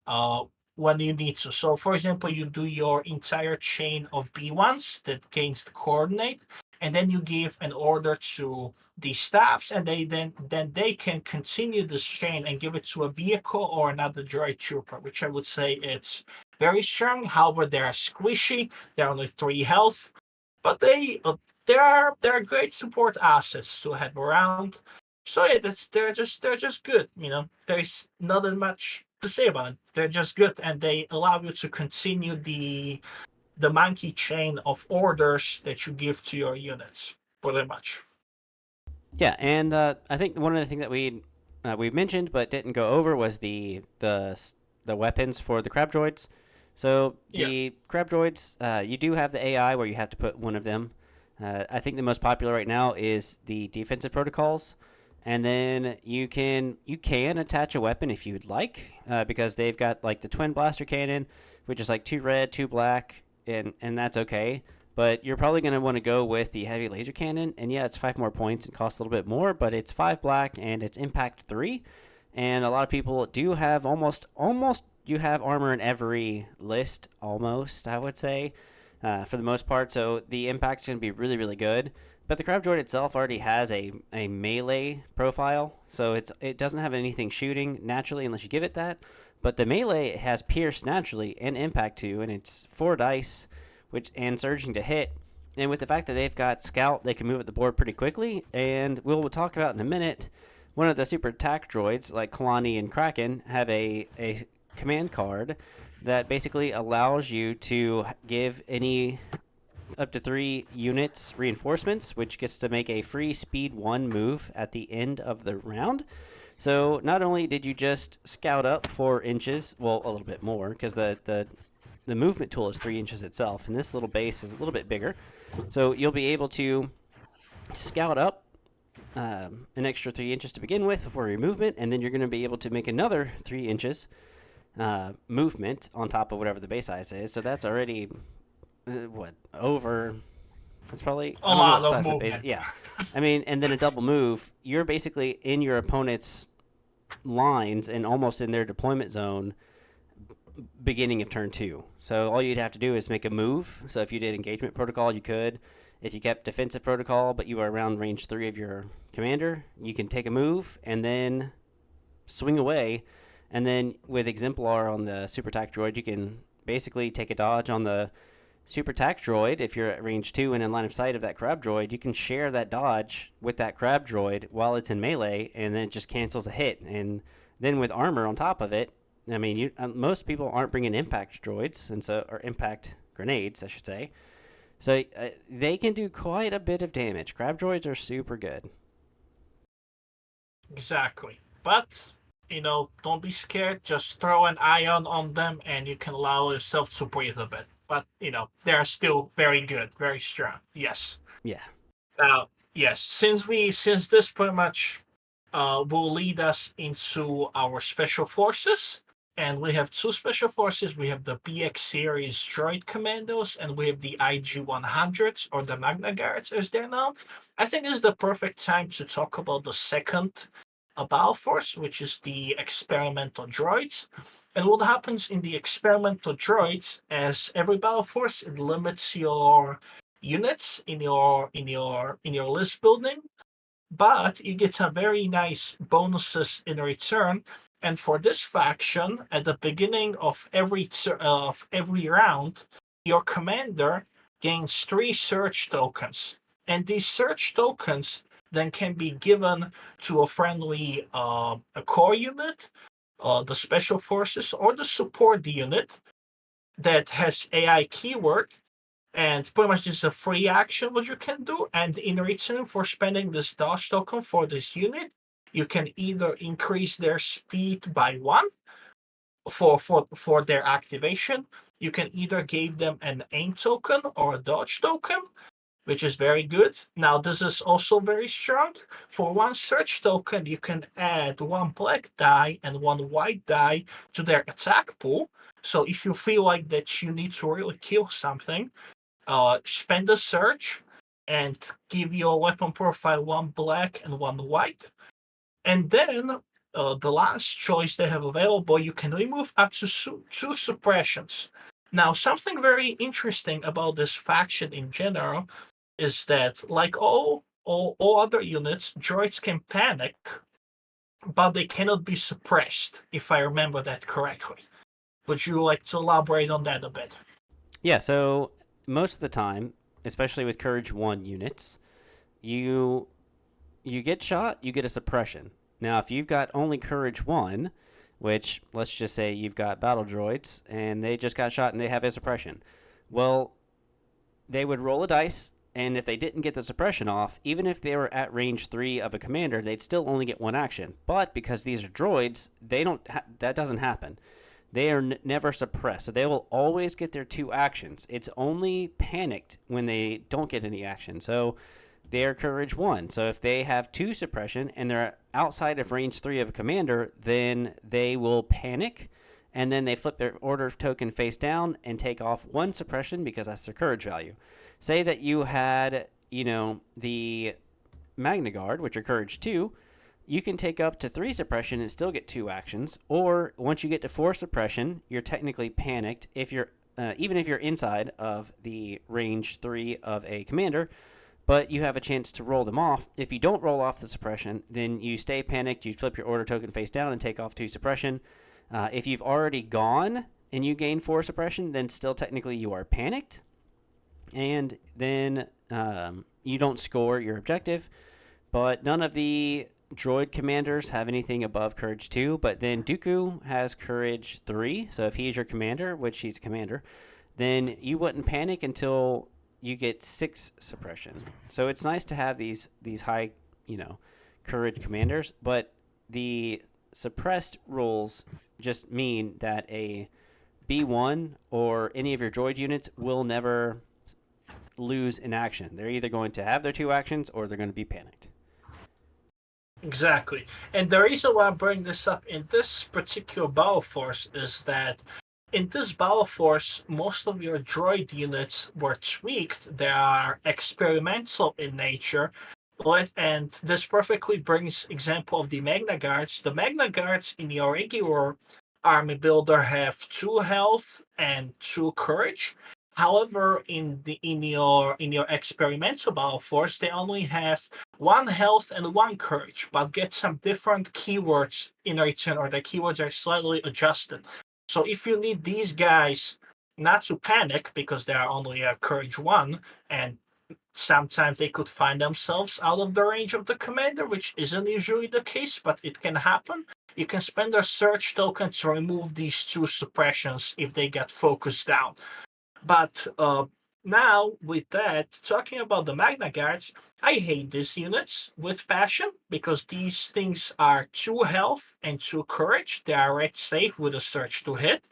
uh, when you need to. So, for example, you do your entire chain of B1s that gains the coordinate, and then you give an order to the staffs, and then they can continue this chain and give it to a vehicle or another droid trooper, which I would say it's very strong. However, they are squishy. They're only 3 health, but they're great support assets to have around. So yeah, they're just good. There's nothing much to say about it. They're just good, and they allow you to continue the monkey chain of orders that you give to your units, pretty much. Yeah, and I think one of the things that we mentioned but didn't go over was the weapons for the crab droids. So Yeah, the crab droids, you do have the AI where you have to put one of them. I think the most popular right now is the defensive protocols, and then you can attach a weapon if you'd like, because they've got like the twin blaster cannon, which is like 2 red, 2 black, and that's okay. But you're probably going to want to go with the heavy laser cannon, and yeah, it's 5 more points and costs a little bit more, but it's 5 black and it's impact 3, and a lot of people do have almost you have armor in every list, almost I would say, for the most part. So the impact's going to be really really good. But the crab droid itself already has a melee profile, so it doesn't have anything shooting naturally unless you give it that. But the melee has pierce naturally and impact 2, and it's 4 dice, which and surging to hit. And with the fact that they've got scout, they can move at the board pretty quickly. And we'll talk about in a minute. One of the super attack droids, like Kalani and Kraken, have a command card that basically allows you to give any up to 3 units reinforcements, which gets to make a free speed 1 move at the end of the round. So not only did you just scout up 4 inches, well, a little bit more, because the movement tool is 3 inches itself, and this little base is a little bit bigger. So you'll be able to scout up an extra 3 inches to begin with before your movement, and then you're going to be able to make another 3 inches movement on top of whatever the base size is. So that's already what over. That's probably a I don't know lot what of size the base. movement. Yeah, I mean, and then a double move. You're basically in your opponent's lines and almost in their deployment zone beginning of turn 2. So all you'd have to do is make a move. So if you did engagement protocol, you could. If you kept defensive protocol, but you were around range 3 of your commander, you can take a move and then swing away. And then with Exemplar on the super attack droid, you can basically take a dodge on the super attack droid. If you're at range 2 and in line of sight of that crab droid, you can share that dodge with that crab droid while it's in melee, and then it just cancels a hit. And then with armor on top of it, I mean, most people aren't bringing impact droids, and so or impact grenades, I should say. So they can do quite a bit of damage. Crab droids are super good. Exactly. But don't be scared. Just throw an ion on them, and you can allow yourself to breathe a bit. But they're still very good, very strong. Yes. Yeah. Now, yes, since this pretty much will lead us into our special forces, and we have 2 special forces. We have the BX series droid commandos, and we have the IG-100s, or the Magna Guards as they're known. I think this is the perfect time to talk about the second battle force, which is the experimental droids. And what happens in the experimental droids, as every battle force, it limits your units in your list building, but you get some very nice bonuses in return. And for this faction, at the beginning of every round, your commander gains 3 search tokens, and these search tokens then can be given to a friendly a core unit, the special forces, or the support unit that has AI keyword, and pretty much this is a free action what you can do. And in return for spending this dodge token for this unit, you can either increase their speed by 1 for their activation. You can either give them an aim token or a dodge token, which is very good. Now, this is also very strong. For 1 search token, you can add 1 black die and 1 white die to their attack pool. So if you feel like that you need to really kill something, spend a search and give your weapon profile 1 black and 1 white. And then the last choice they have available, you can remove up to two suppressions. Now, something very interesting about this faction in general is that, like all other units, droids can panic, but they cannot be suppressed, if I remember that correctly. Would you like to elaborate on that a bit? Yeah, so most of the time, especially with Courage 1 units, you you get shot, you get a suppression. Now, if you've got only Courage 1, which let's just say you've got battle droids and they just got shot and they have a suppression. Well, they would roll a dice, and if they didn't get the suppression off, even if they were at range 3 of a commander, they'd still only get one action. But because these are droids, that doesn't happen. They are never suppressed, so they will always get their two actions. It's only panicked when they don't get any action. So they are Courage 1. So if they have 2 suppression and they're outside of range 3 of a commander, then they will panic, and then they flip their order token face down and take off 1 suppression because that's their courage value. Say that you had, the Magna Guard, which are Courage 2, you can take up to 3 suppression and still get 2 actions. Or once you get to 4 suppression, you're technically panicked if you're even if you're inside of the range 3 of a commander, but you have a chance to roll them off. If you don't roll off the suppression, then you stay panicked, you flip your order token face down and take off 2 suppression. If you've already gone and you gain 4 suppression, then still technically you are panicked, and then you don't score your objective. But none of the droid commanders have anything above Courage 2, but then Dooku has Courage 3, so if he's your commander, which he's a commander, then you wouldn't panic until you get 6 suppression. So it's nice to have these high, courage commanders, but the suppressed rules just mean that a B1 or any of your droid units will never lose in action. They're either going to have their 2 actions or they're going to be panicked. Exactly. And the reason why I bring this up in this particular battle force is that in this battle force, most of your droid units were tweaked. They are experimental in nature. And this perfectly brings example of the Magna Guards. The Magna Guards in your regular army builder have 2 health and 2 courage. However, in your experimental battle force, they only have 1 health and 1 courage, but get some different keywords in return, or the keywords are slightly adjusted. So if you need these guys not to panic because they are only a courage 1, and sometimes they could find themselves out of the range of the commander, which isn't usually the case, but it can happen. You can spend a search token to remove these 2 suppressions if they get focused down. But now, with that, talking about the Magna Guards, I hate these units with passion because these things are 2 health and 2 courage. They are red safe with a search to hit.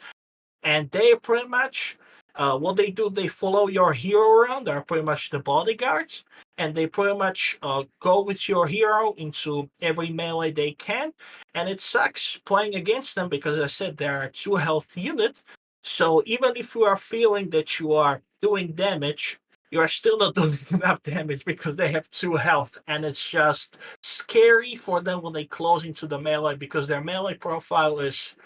And they pretty much, what they do, they follow your hero around. They're pretty much the bodyguards. And they pretty much go with your hero into every melee they can. And it sucks playing against them because, as I said, they are a 2 health unit. So even if you are feeling that you are doing damage, you are still not doing enough damage because they have 2 health, and it's just scary for them when they close into the melee because their melee profile is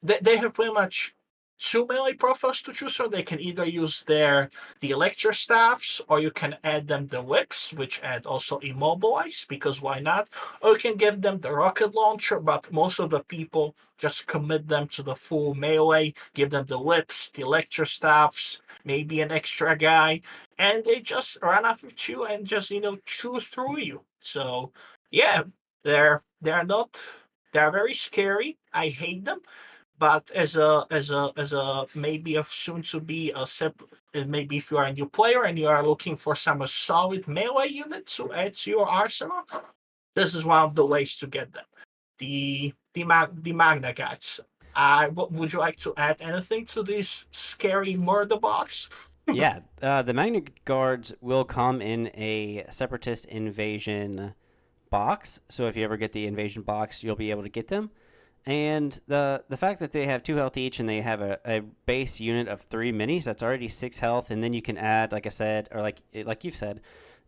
they have pretty much 2 melee profiles to choose from. They can either use the electro staffs, or you can add them the whips, which add also immobilize, because why not? Or you can give them the rocket launcher, but most of the people just commit them to the full melee, give them the whips, the electro staffs, maybe an extra guy, and they just run after you and just chew through you. So yeah, they're not they're very scary. I hate them, but as a maybe a soon to be maybe if you are a new player and you are looking for some solid melee unit to add to your arsenal, this is one of the ways to get them. The Magna Guards. Would you like to add anything to this scary murder box? Yeah, the Magna Guards will come in a Separatist invasion box. So if you ever get the invasion box, you'll be able to get them. And the fact that they have 2 health each and they have a base unit of 3 minis, that's already 6 health. And then you can add, like I said, or like you've said,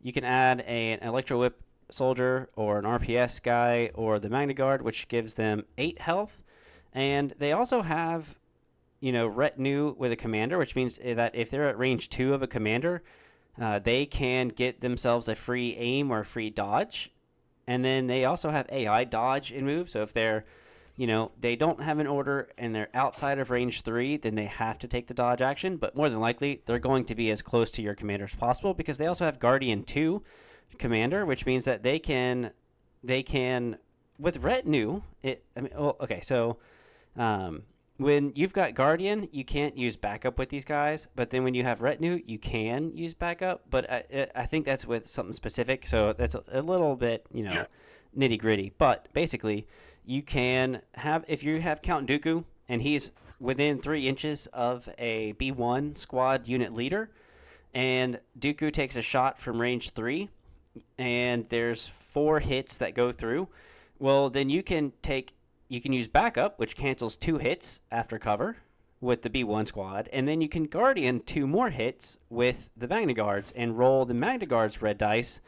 you can add an Electro Whip soldier or an RPS guy or the Magna Guard, which gives them 8 health. And they also have, retinue with a commander, which means that if they're at range 2 of a commander, they can get themselves a free aim or a free dodge. And then they also have AI dodge and move. So if they're, they don't have an order and they're outside of range 3, then they have to take the dodge action. But more than likely, they're going to be as close to your commander as possible because they also have Guardian 2 commander, which means that they can with retinue. So when you've got Guardian, you can't use backup with these guys. But then when you have retinue, you can use backup. But I think that's with something specific. So that's a little bit, Yeah. nitty gritty. But basically, you can have, if you have Count Dooku and he's within 3 inches of a B1 squad unit leader, and Dooku takes a shot from range 3, and there's 4 hits that go through, well, then you can use backup, which cancels 2 hits after cover with the B1 squad, and then you can Guardian 2 more hits with the Magna Guards and roll the Magna Guards red dice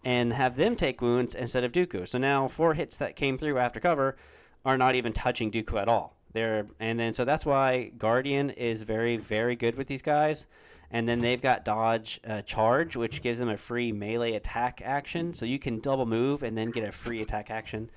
and have them take wounds instead of Dooku. So now 4 hits that came through after cover are not even touching Dooku at all. So that's why Guardian is very, very good with these guys. And then they've got dodge charge, which gives them a free melee attack action. So you can double move and then get a free attack action.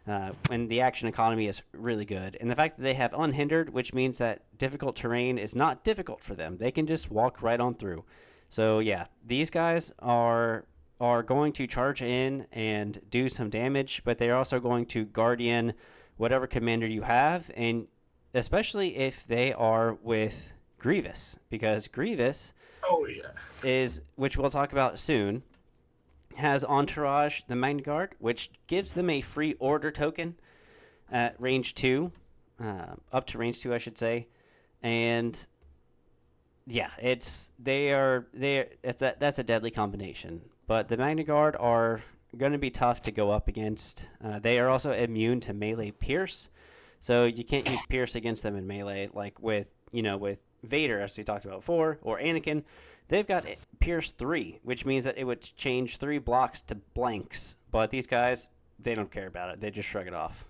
And the action economy is really good. And the fact that they have unhindered, which means that difficult terrain is not difficult for them. They can just walk right on through. So yeah, these guys are going to charge in and do some damage, but they're also going to Guardian whatever commander you have, and especially if they are with Grievous, because Grievous Oh yeah. which we'll talk about soon, has Entourage, the Magna Guard, which gives them a free order token at range 2, up to range 2, I should say. And yeah, that's a deadly combination. But the Magna Guard are going to be tough to go up against. They are also immune to melee Pierce, so you can't use Pierce against them in melee like with Vader, as we talked about before, or Anakin. They've got Pierce 3, which means that it would change 3 blocks to blanks. But these guys, they don't care about it. They just shrug it off.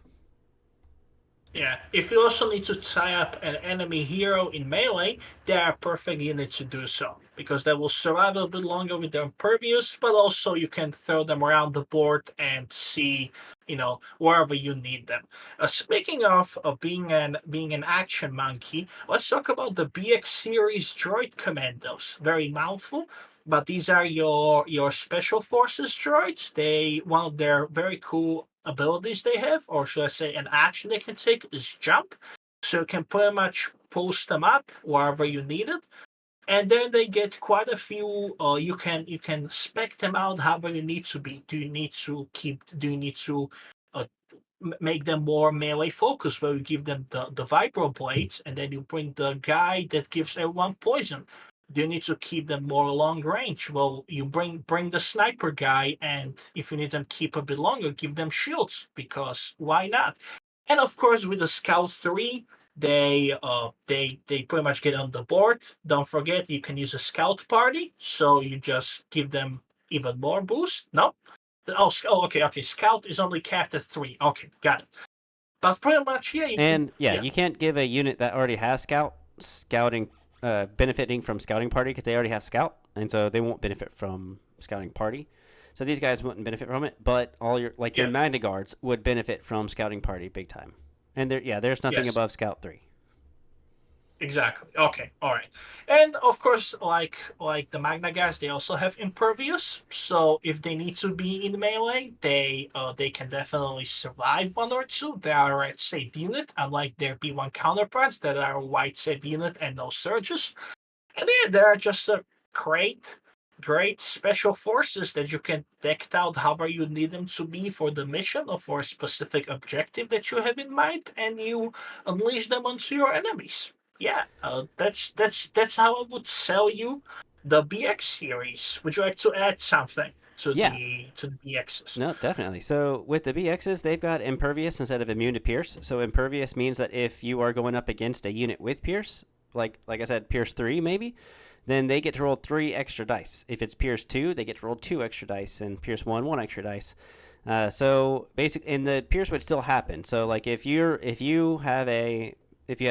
Yeah, if you also need to tie up an enemy hero in melee, they are perfect units to do so, because they will survive a bit longer with their impervious, but also you can throw them around the board and see, wherever you need them. Speaking of being an action monkey, let's talk about the BX series droid commandos. Very mouthful, but these are your special forces droids. One of their very cool abilities they have, or should I say an action they can take, is jump. So you can pretty much post them up wherever you need it. And then they get quite a few. You can spec them out however you need to be. Do you need to uh, make them more melee focused, where you give them the vibro blades, and then you bring the guy that gives everyone poison? Do you need to keep them more long range? Well, you bring the sniper guy, and if you need them keep a bit longer, give them shields, because why not? And of course, with the Scout 3, they pretty much get on the board. Don't forget, you can use a Scout party, so you just give them even more boost. No? Okay. Scout is only capped at 3. Okay, got it. But pretty much, yeah, You can't give a unit that already has scouting benefiting from scouting party, because they already have scout, and so they won't benefit from scouting party. So these guys wouldn't benefit from it, but all your Magna Guards would benefit from scouting party big time. And there's nothing Yes. above Scout 3. Exactly. Okay. All right. And of course, like the Magna guys, they also have impervious. So if they need to be in melee, they can definitely survive 1 or 2. They are a safe unit, unlike their B1 counterparts that are a white safe unit and no surges. And yeah, they are just a great special forces that you can deck out however you need them to be for the mission or for a specific objective that you have in mind, and you unleash them onto your enemies. Yeah, that's how I would sell you the BX series. Would you like to add something to Yeah. the BXs? No, definitely. So with the BXs, they've got impervious instead of immune to pierce. So impervious means that if you are going up against a unit with pierce, like I said, Pierce 3 maybe, then they get to roll 3 extra dice. If it's Pierce 2, they get to roll 2 extra dice, and Pierce 1, 1 extra dice. So basically, and the Pierce would still happen. So like if you have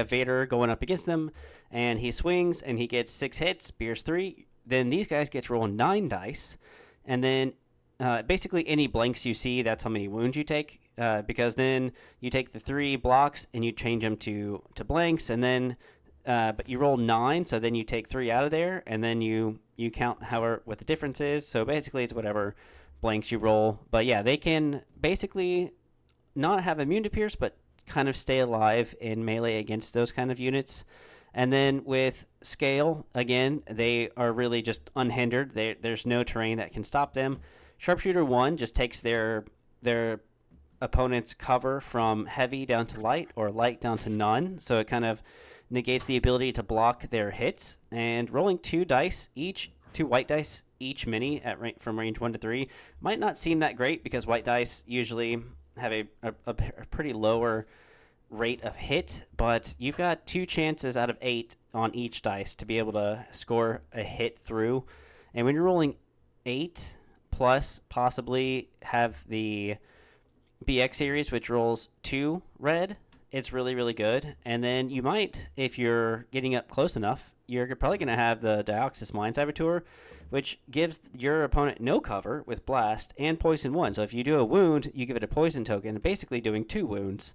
Vader going up against them, and he swings and he gets 6 hits, Pierce 3, then these guys get to roll 9 dice, and then basically any blanks you see, that's how many wounds you take. Because then you take the 3 blocks and you change them to blanks, and then but you roll 9, so then you take 3 out of there, and then you count however what the difference is. So basically, it's whatever blanks you roll. But yeah, they can basically not have immune to Pierce, but kind of stay alive in melee against those kind of units. And then with scale, again, they are really just unhindered. There's no terrain that can stop them. Sharpshooter 1 just takes their opponent's cover from heavy down to light, or light down to none. So it kind of negates the ability to block their hits. And rolling 2 dice each, 2 white dice each mini from range 1 to 3 might not seem that great, because white dice usually have a pretty lower rate of hit, but you've got 2 chances out of 8 on each dice to be able to score a hit through. And when you're rolling 8 plus, possibly have the BX series, which rolls 2 red, it's really, really good. And then you might, if you're getting up close enough, you're probably going to have the Dioxis Mind Saboteur, which gives your opponent no cover with Blast and Poison 1. So if you do a wound, you give it a poison token, basically doing 2 wounds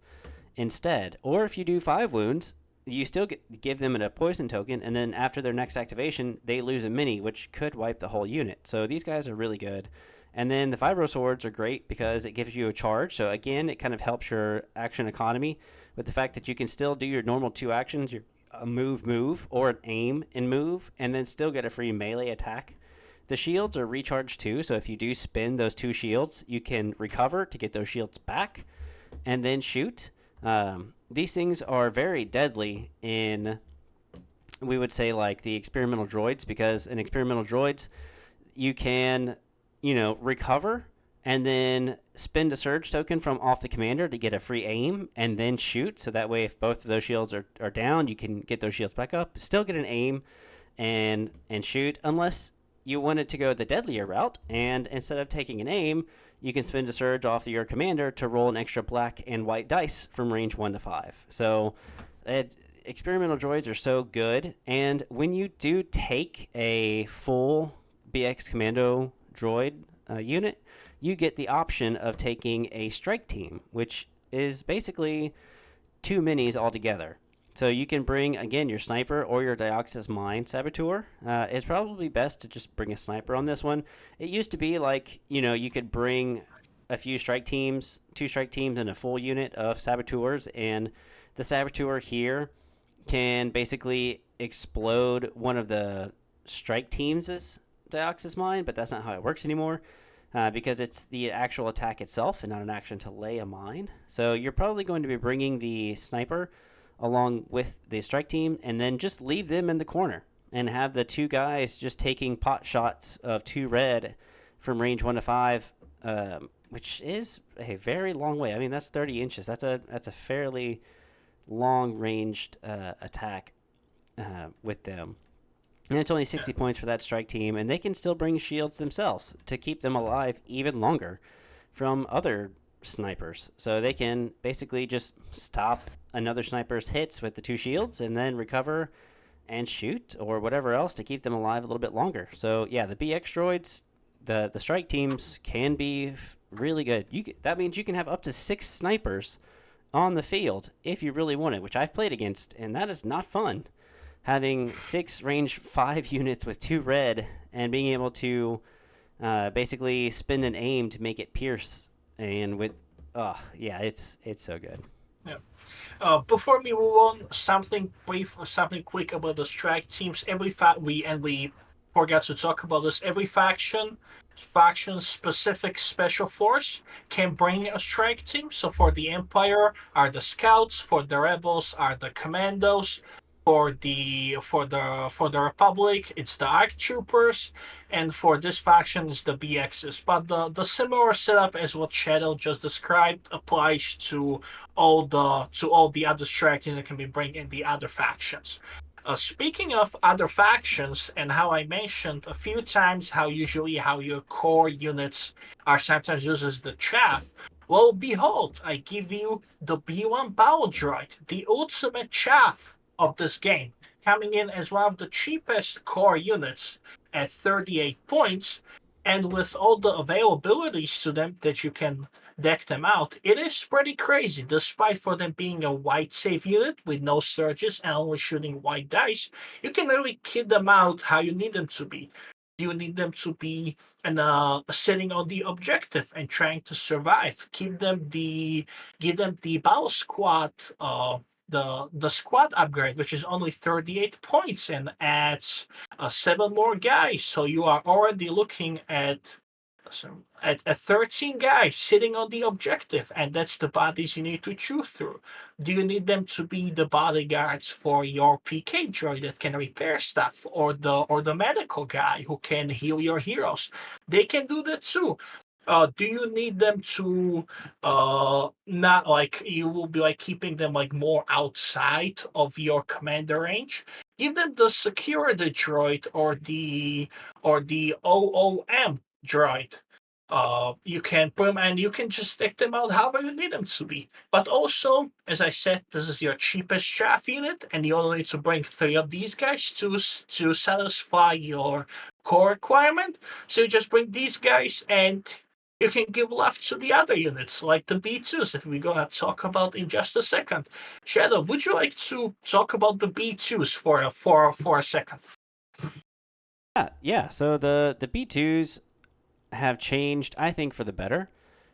instead. Or if you do 5 wounds, you still give them a poison token, and then after their next activation, they lose a mini, which could wipe the whole unit. So these guys are really good. And then the Vibro Swords are great because it gives you a charge. So again, it kind of helps your action economy with the fact that you can still do your normal 2 actions, your move, or an aim and move, and then still get a free melee attack. The shields are recharged too, so if you do spin those 2 shields, you can recover to get those shields back and then shoot. These things are very deadly in, we would say, like the experimental droids, because in experimental droids, you can, recover and then spend a surge token from off the commander to get a free aim and then shoot. So that way, if both of those shields are down, you can get those shields back up, still get an aim and shoot, unless you wanted to go the deadlier route, and instead of taking an aim, you can spend a surge off your commander to roll an extra black and white dice from range 1 to 5. So experimental droids are so good, and when you do take a full BX Commando droid unit, you get the option of taking a strike team, which is basically 2 minis altogether. So you can bring, again, your sniper or your Dioxis Mind Saboteur. It's probably best to just bring a sniper on this one. It used to be like, you could bring a few strike teams, 2 strike teams, and a full unit of Saboteurs. And the Saboteur here can basically explode one of the strike teams' Dioxis Mind, but that's not how it works anymore. Because it's the actual attack itself and not an action to lay a mine. So you're probably going to be bringing the sniper along with the strike team, and then just leave them in the corner and have the 2 guys just taking pot shots of 2 red from range 1 to 5, which is a very long way. I mean, that's 30 inches. That's a fairly long-ranged attack with them. And it's only 60 points for that strike team, and they can still bring shields themselves to keep them alive even longer from other snipers. So they can basically just stop another sniper's hits with the 2 shields and then recover and shoot or whatever else to keep them alive a little bit longer. So yeah, the BX droids, the strike teams can be really good. That means you can have up to 6 snipers on the field if you really want it, which I've played against, and that is not fun. Having 6 range 5 units with 2 red and being able to basically spin an aim to make it pierce. And with, it's so good. Yeah. Before we move on, something brief or something quick about the strike teams. We forgot to talk about this. Every faction specific special force can bring a strike team. So for the Empire are the Scouts, for the Rebels are the Commandos. For the Republic, it's the ARC Troopers, and for this faction, it's the BXs. But the similar setup as what Shadow just described applies to all the other strike teams that can be bring in the other factions. Speaking of other factions, and how I mentioned a few times how your core units are sometimes used as the chaff. Well, behold, I give you the B1 Battle Droid, the ultimate chaff of this game, coming in as one of the cheapest core units at 38 points, and with all the availabilities to them that you can deck them out, it is pretty crazy. Despite for them being a white save unit with no surges and only shooting white dice, you can really kid them out how you need them to be. Do you need them to be sitting on the objective and trying to survive? Give them the battle squad the squad upgrade, which is only 38 points and adds seven more guys. So you are already looking at 13 guys sitting on the objective, and that's the bodies you need to chew through. Do you need them to be the bodyguards for your PK droid that can repair stuff, or the medical guy who can heal your heroes? They can do that too. Do you need them to not like you will be like keeping them like more outside of your commander range? Give them the security droid or the OOM droid. You can put them and you can just stick them out however you need them to be. But also, as I said, this is your cheapest chaff unit, and you only need to bring three of these guys to satisfy your core requirement. So you just bring these guys, and you can give left to the other units, like the B2s, that we're gonna talk about in just a second. Shadow, would you like to talk about the B2s for a second? Yeah. So the B2s have changed, I think, for the better.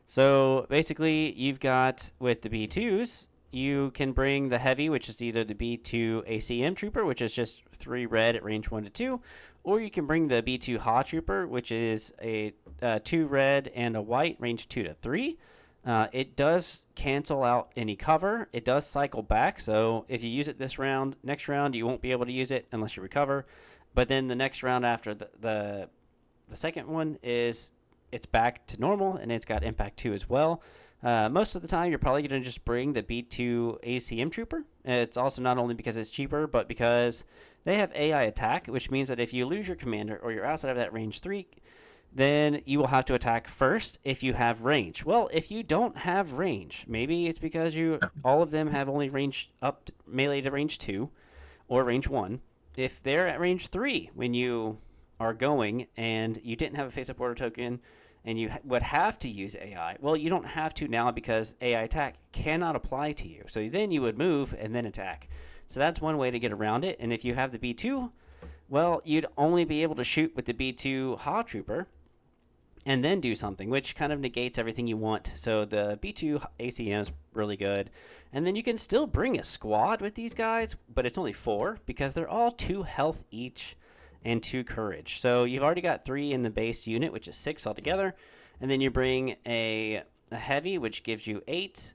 So basically, you've got with the B2s, you can bring the heavy, which is either the B2 ACM Trooper, which is just 3 red at range 1 to 2, or you can bring the B2 Ha Trooper, which is a 2 red and a white, range 2 to 3. It does cancel out any cover. It does cycle back, so if you use it this round, next round you won't be able to use it unless you recover. But then the next round after the second one is it's back to normal, and it's got impact 2 as well. Most of the time, you're probably going to just bring the B2 ACM Trooper. It's also not only because it's cheaper, but because they have AI attack, which means that if you lose your commander or you're outside of that range 3, then you will have to attack first if you have range. Well, if you don't have range, maybe it's because all of them have only range up to, melee to range 2 or range 1. If they're at range 3 when you are going and you didn't have a face-up order token and you would have to use AI, well, you don't have to now because AI attack cannot apply to you. So then you would move and then attack. So that's one way to get around it. And if you have the B2, well, you'd only be able to shoot with the B2 Ha Trooper and then do something, which kind of negates everything you want. So the B2 ACM is really good. And then you can still bring a squad with these guys, but it's only 4 because they're all 2 health each and 2 courage. So you've already got 3 in the base unit, which is 6 altogether. And then you bring a heavy, which gives you 8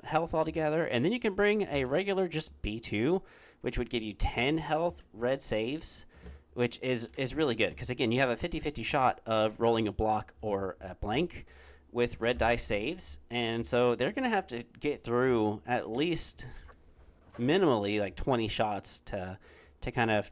health altogether. And then you can bring a regular just B2, which would give you 10 health red saves, which is really good. Because, again, you have a 50-50 shot of rolling a block or a blank with red dice saves. And so they're going to have to get through at least minimally like 20 shots to kind of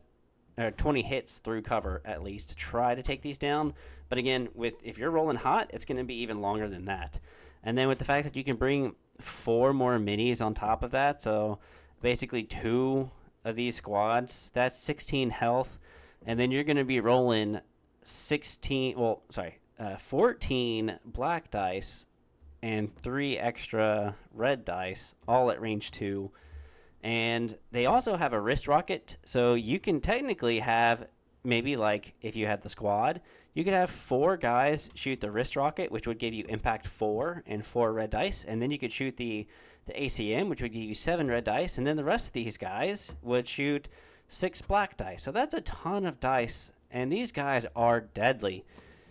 20 hits through cover at least to try to take these down. But again, if you're rolling hot, it's going to be even longer than that. And then with the fact that you can bring 4 more minis on top of that, so basically 2 of these squads, that's 16 health. And then you're going to be rolling 14 black dice and 3 extra red dice, all at range 2. And they also have a wrist rocket, so you can technically have maybe like if you had the squad, you could have 4 guys shoot the wrist rocket, which would give you impact 4 and 4 red dice, and then you could shoot the ACM, which would give you 7 red dice, and then the rest of these guys would shoot 6 black dice. So that's a ton of dice, and these guys are deadly.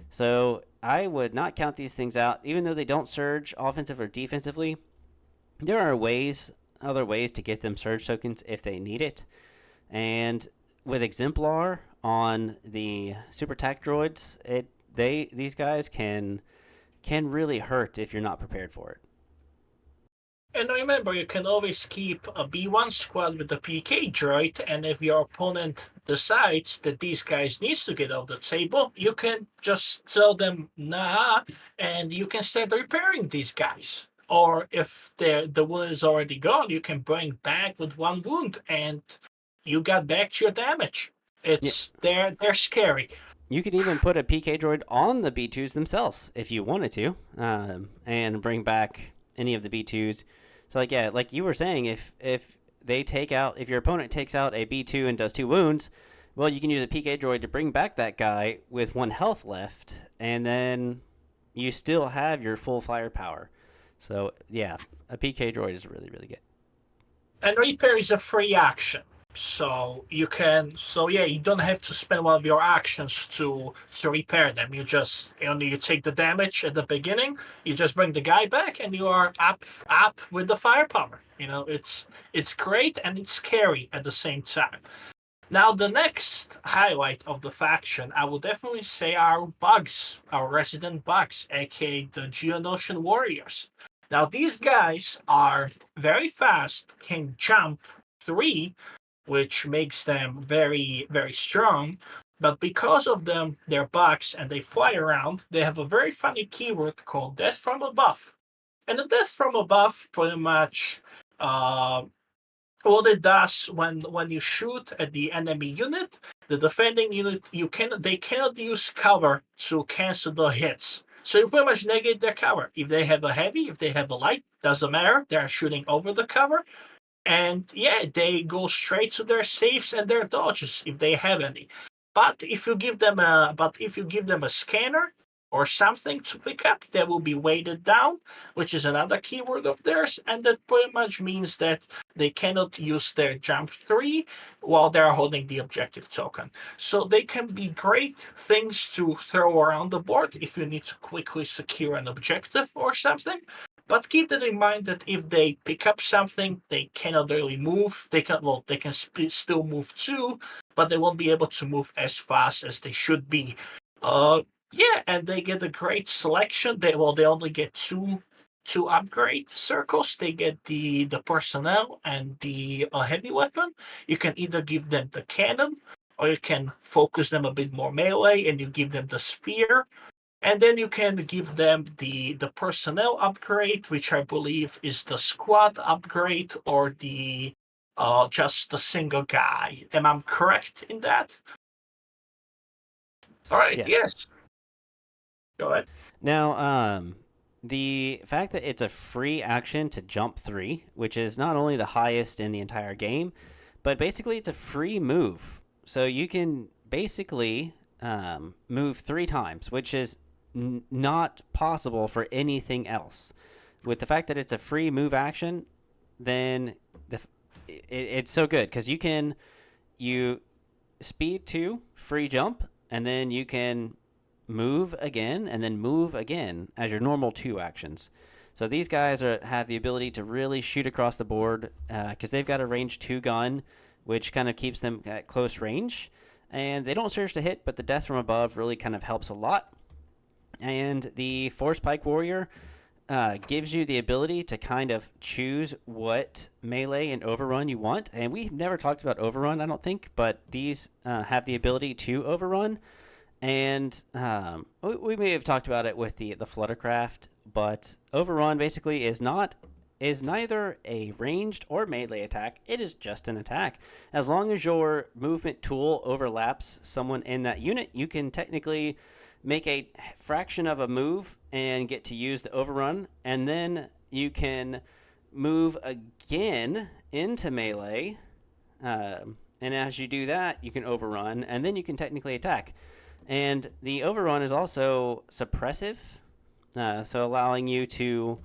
So I would not count these things out, even though they don't surge offensive or defensively. There are other ways to get them surge tokens if they need it. And with Exemplar on the super tac droids, these guys can really hurt if you're not prepared for it. And remember, you can always keep a B1 squad with a PK droid, and if your opponent decides that these guys needs to get off the table, you can just tell them nah, and you can start repairing these guys. Or if the wound is already gone, you can bring back with one wound, and you got back to your damage. Yeah, They're scary. you could even put a PK droid on the B2s themselves if you wanted to, and bring back any of the B2s. So like yeah, like you were saying, if they take out if your opponent takes out a B2 and does 2 wounds, well you can use a PK droid to bring back that guy with 1 health left, and then you still have your full firepower. So yeah, a PK droid is really really good. And repair is a free action. So yeah, you don't have to spend one of your actions to repair them. You take the damage at the beginning, you just bring the guy back, and you are up with the firepower. It's great and it's scary at the same time. Now, the next highlight of the faction, I will definitely say our bugs, our resident bugs, aka the Geonosian Warriors. Now, these guys are very fast, can jump 3, which makes them very, very strong. But because of them, their bugs, and they fly around, they have a very funny keyword called Death from Above. And the Death from Above pretty much uh, what it does when you shoot at the enemy unit, the defending unit they cannot use cover to cancel the hits. So you pretty much negate their cover. If they have a heavy, if they have a light, doesn't matter. They're shooting over the cover, and yeah, they go straight to their safes and their dodges if they have any. But if you give them a scanner or something to pick up, they will be weighted down, which is another keyword of theirs, and that pretty much means that they cannot use their jump 3 while they're holding the objective token. So they can be great things to throw around the board if you need to quickly secure an objective or something. But keep that in mind that if they pick up something, they cannot really move. They can still move too, but they won't be able to move as fast as they should be. Yeah, and they get a great selection. They only get two upgrade circles. They get the personnel and the heavy weapon. You can either give them the cannon, or you can focus them a bit more melee, and you give them the spear. And then you can give them the personnel upgrade, which I believe is the squad upgrade or the just the single guy. Am I correct in that? All right. Yes. Yes. Go ahead. Now, the fact that it's a free action to jump 3, which is not only the highest in the entire game, but basically it's a free move. So you can basically move 3 times, which is not possible for anything else. With the fact that it's a free move action, then it's so good because you speed 2, free jump, and then you can move again and then move again as your normal 2 actions. So these guys have the ability to really shoot across the board because they've got a range 2 gun, which kind of keeps them at close range. And they don't surge to hit, but the death from above really kind of helps a lot. And the Force Pike Warrior gives you the ability to kind of choose what melee and overrun you want. And we've never talked about overrun, I don't think, but these have the ability to overrun. And we may have talked about it with the Fluttercraft, but overrun basically is neither a ranged or melee attack. It is just an attack. As long as your movement tool overlaps someone in that unit, you can technically make a fraction of a move and get to use the overrun, and then you can move again into melee. And as you do that, you can overrun, and then you can technically attack. And the overrun is also suppressive, so allowing you to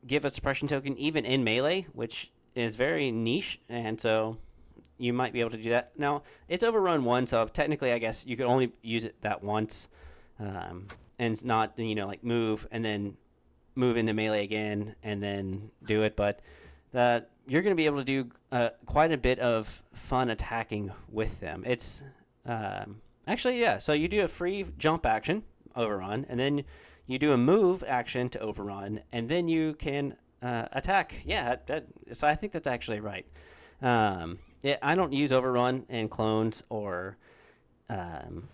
give a suppression token even in melee, which is very niche, and so you might be able to do that. Now, it's overrun 1, so technically I guess you could only use it that once, and not, like move and then move into melee again and then do it, but you're going to be able to do quite a bit of fun attacking with them. It's actually, yeah, so you do a free jump action, overrun, and then you do a move action to overrun, and then you can Attack. Yeah, so I think that's actually right. Yeah, I don't use overrun in clones or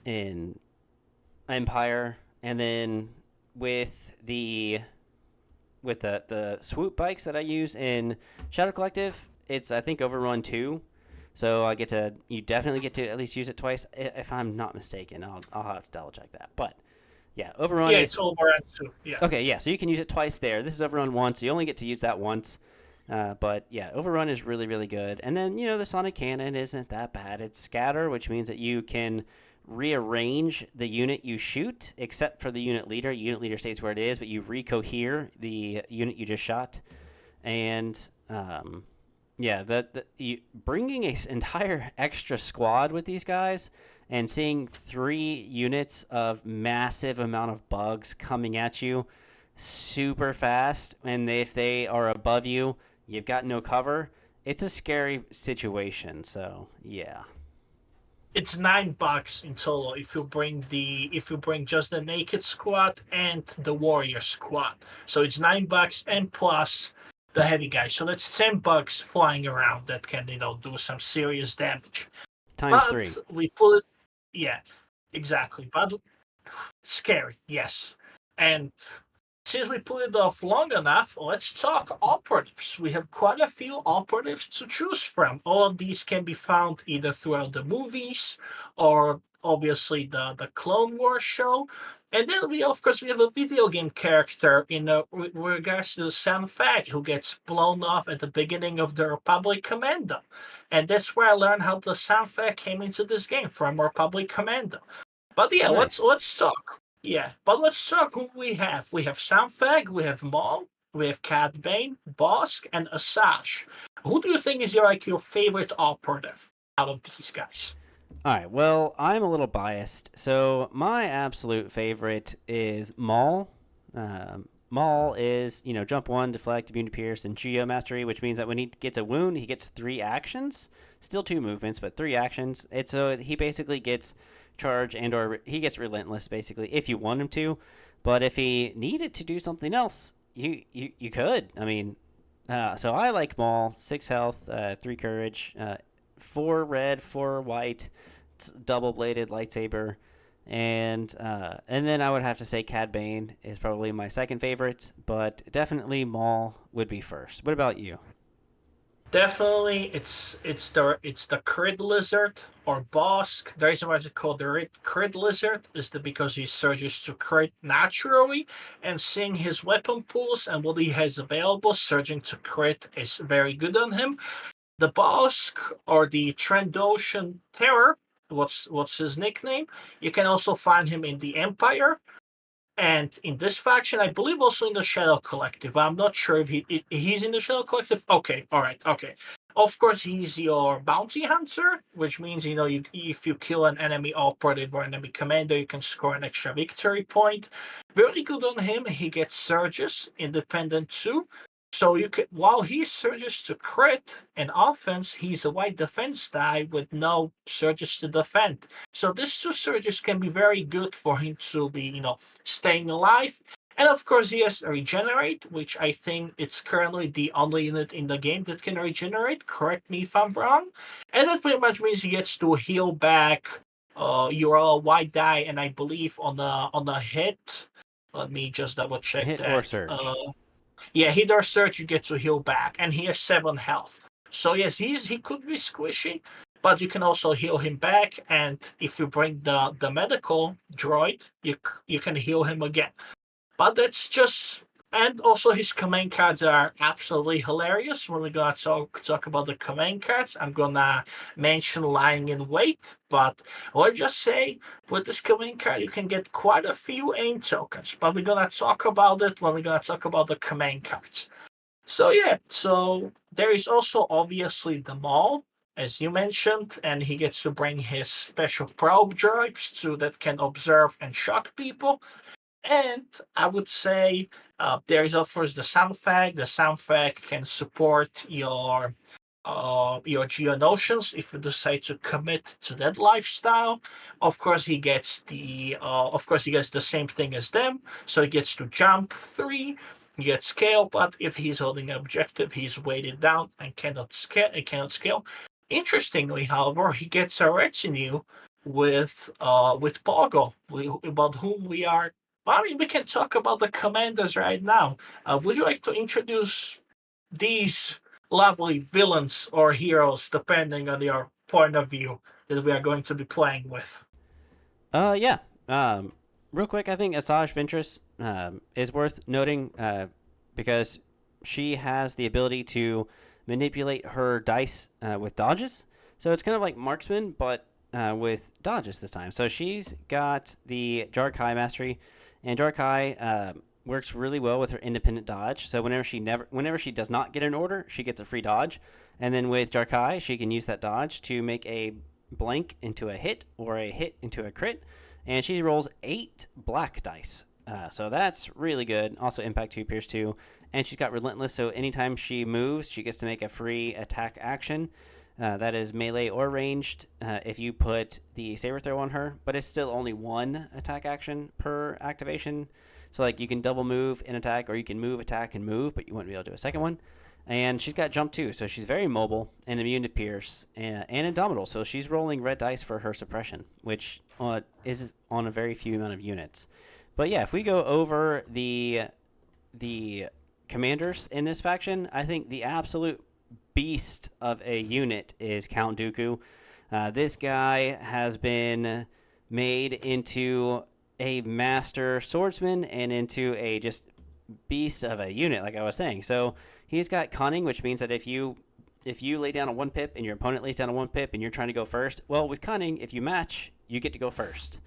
in Empire, and then with the the swoop bikes that I use in Shadow Collective, it's I think overrun 2. So you definitely get to at least use it twice if I'm not mistaken. I'll have to double check that. But yeah, overrun Yeah, is it's overrun too. Yeah. okay. Yeah, so you can use it twice there. This is overrun once. So you only get to use that once. But yeah, overrun is really really good. And then the sonic cannon isn't that bad. It's scatter, which means that you can rearrange the unit you shoot, except for the unit leader. Unit leader stays where it is, but you recohere the unit you just shot. And yeah, bringing an entire extra squad with these guys and seeing 3 units of massive amount of bugs coming at you super fast, and if they are above you, you've got no cover. It's a scary situation. So yeah. It's $9 in total if you bring just the naked squad and the warrior squad. So it's $9 and plus the heavy guys. So that's $10 flying around that can do some serious damage. Times But 3. we put it, yeah, exactly. But scary, yes. And since we put it off long enough, let's talk operatives. We have quite a few operatives to choose from. All of these can be found either throughout the movies or obviously the Clone Wars show. And then of course, we have a video game character in regards to Sam Fag, who gets blown off at the beginning of the Republic Commando. And that's where I learned how the Sam Fag came into this game from Republic Commando. But yeah, Nice. let's talk. Yeah, but let's talk who we have. We have Samfag, we have Maul, we have Cad Bane, Bosk, and Asajj. Who do you think is your favorite operative out of these guys? All right. Well, I'm a little biased. So my absolute favorite is Maul. Maul is, jump 1, deflect, immune to pierce, and Geo Mastery, which means that when he gets a wound, he gets 3 actions. Still 2 movements, but 3 actions. So he basically gets charge or he gets relentless, basically, if you want him to. But if he needed to do something else, you could. I mean, so I like Maul. 6 health, 3 courage, 4 red, 4 white, double bladed lightsaber, and then I would have to say Cad Bane is probably my second favorite, but definitely Maul would be first. What about you? Definitely, it's the Crid Lizard or Bosk. The reason why it's called the Crid Lizard is that because he surges to crit naturally, and seeing his weapon pools and what he has available, surging to crit is very good on him. The Bosk or the Trandoshan Terror, what's his nickname? You can also find him in the Empire and in this faction, I believe also in the Shadow Collective. I'm not sure if he's in the Shadow Collective. Okay, all right, okay. Of course, he's your bounty hunter, which means if you kill an enemy operative or enemy commander, you can score an extra victory point. Very good on him. He gets surges, independent too. So while he surges to crit and offense, he's a white defense die with no surges to defend. So these 2 surges can be very good for him to be, staying alive. And of course, he has regenerate, which I think it's currently the only unit in the game that can regenerate. Correct me if I'm wrong. And that pretty much means he gets to heal back your white die, and I believe on a hit. Let me just double check Hit or that. surge? Yeah, hit or search, you get to heal back, and he has 7 health. So yes, he could be squishy, but you can also heal him back. And if you bring the medical droid, you can heal him again. But that's just. And also his command cards are absolutely hilarious. When we gonna talk about the command cards, I'm gonna mention lying in wait. But let's just say with this command card you can get quite a few aim tokens. But we're gonna talk about it when we're gonna talk about the command cards. So yeah, so there is also obviously the Maul, as you mentioned, and he gets to bring his special probe droids that can observe and shock people. And I would say there is, of course, the Soundfag. The Soundfag can support your Geonosians if you decide to commit to that lifestyle. Of course he gets the same thing as them, so he gets to jump 3. get scale, but if he's holding an objective, he's weighted down and cannot scale. Interestingly, however, he gets a retinue with Pogo, about whom we are. I mean, we can talk about the commanders right now. Would you like to introduce these lovely villains or heroes, depending on your point of view, that we are going to be playing with? Yeah. Real quick, I think Asajj Ventress is worth noting because she has the ability to manipulate her dice with dodges. So it's kind of like marksman, but with dodges this time. So she's got the Jarkai mastery, and Jarkai works really well with her independent dodge. So whenever she does not get an order, she gets a free dodge, and then with Jarkai, she can use that dodge to make a blank into a hit or a hit into a crit, and she rolls 8 black dice. So that's really good. Also, Impact 2, Pierce 2, and she's got Relentless, so anytime she moves, she gets to make a free attack action. That is melee or ranged if you put the Saber Throw on her, but it's still only 1 attack action per activation. So, like, you can double move in attack, or you can move, attack, and move, but you wouldn't be able to do a second one. And she's got jump too, so she's very mobile and immune to pierce and indomitable. So she's rolling red dice for her suppression, which is on a very few amount of units. But yeah, if we go over the commanders in this faction, I think the absolute beast of a unit is Count Dooku. This guy has been made into a master swordsman and into a just beast of a unit, like I was saying. So he's got cunning, which means that if you lay down a 1 pip and your opponent lays down a 1 pip and you're trying to go first, well, with cunning, if you match, you get to go first.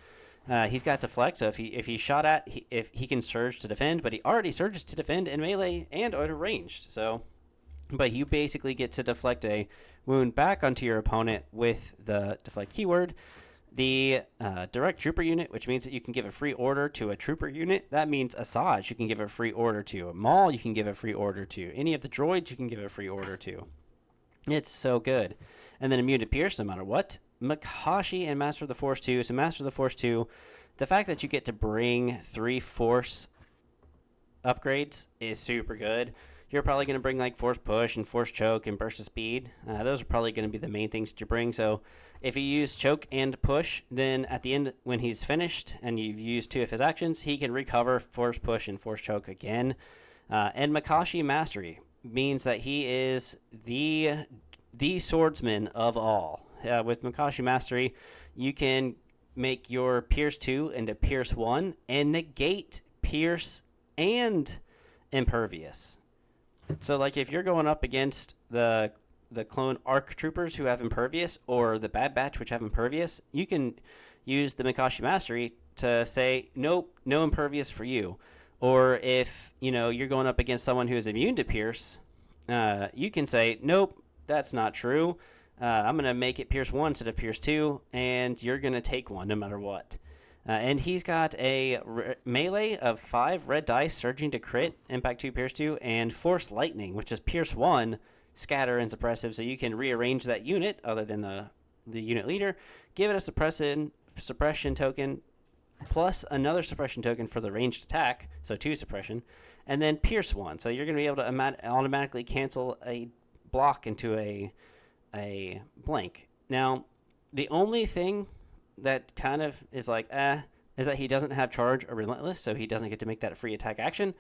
He's got deflect, so if he's shot at, if he can surge to defend, but he already surges to defend in melee and at ranged. So, but you basically get to deflect a wound back onto your opponent with the deflect keyword. The direct trooper unit, which means that you can give a free order to a trooper unit. That means Asajj, you can give a free order to. A Maul, you can give a free order to. Any of the droids, you can give a free order to. It's so good. And then immune to pierce, no matter what. Makashi and Master of the Force 2. So Master of the Force 2, the fact that you get to bring 3 Force upgrades is super good. You're probably going to bring like Force Push and Force Choke and Burst of Speed. Those are probably going to be the main things that you bring. So if you use Choke and Push, then at the end, when he's finished and you've used 2 of his actions, he can recover Force Push and Force Choke again. And Makashi Mastery means that he is the swordsman of all. With Makashi Mastery, you can make your Pierce 2 into Pierce 1 and negate Pierce and Impervious. So, like, if you're going up against the clone ARC troopers who have Impervious, or the Bad Batch which have Impervious, you can use the Makashi Mastery to say, nope, no Impervious for you. Or if, you're going up against someone who is immune to Pierce, you can say, nope, that's not true. I'm going to make it Pierce 1 instead of Pierce 2, and you're going to take one no matter what. And he's got a melee of 5 red dice, surging to crit, impact 2, pierce 2, and force lightning, which is pierce 1, scatter, and suppressive. So you can rearrange that unit, other than the unit leader, give it a suppression token, plus another suppression token for the ranged attack, so 2 suppression, and then pierce 1. So you're going to be able to automatically cancel a block into a blank. Now, the only thing that kind of is like, is that he doesn't have charge or relentless, so he doesn't get to make that a free attack action.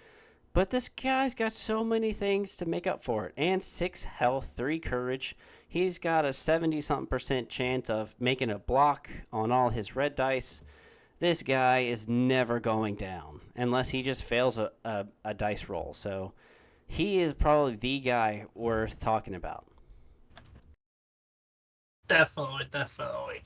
But this guy's got so many things to make up for it. And 6 health, 3 courage. He's got a 70-something% chance of making a block on all his red dice. This guy is never going down unless he just fails a dice roll. So he is probably the guy worth talking about. Definitely.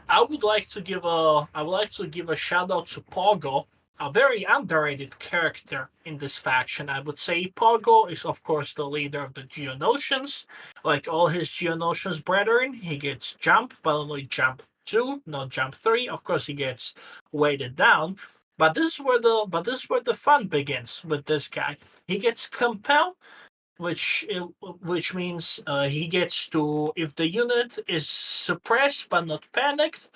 I would like to give a shout out to Pogo, a very underrated character in this faction. I would say Pogo is of course the leader of the Geonosians. Like all his Geonosians brethren, he gets jump, but only jump 2, not jump 3. Of course he gets weighted down. But this is where the fun begins with this guy. He gets compel, which means he gets to, if the unit is suppressed but not panicked,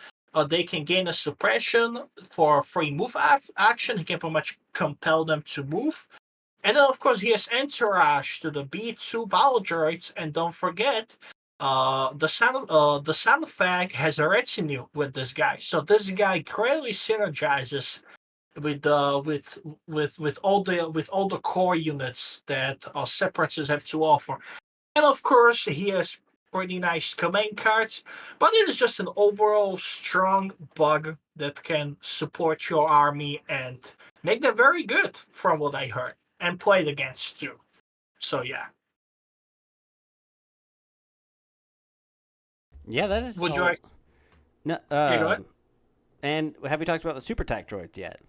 they can gain a suppression for a free move action. He can pretty much compel them to move. And then, of course, he has Entourage to the B2 battle droids, and don't forget, the Sound Fag has a retinue with this guy. So this guy greatly synergizes with all the core units that separatists have to offer. And of course, he has pretty nice command cards, but it is just an overall strong bug that can support your army and make them very good, from what I heard, and played against too. So yeah, Yeah, that is would you all. like? No, Yeah, go ahead. and have we talked about the super tac droids yet?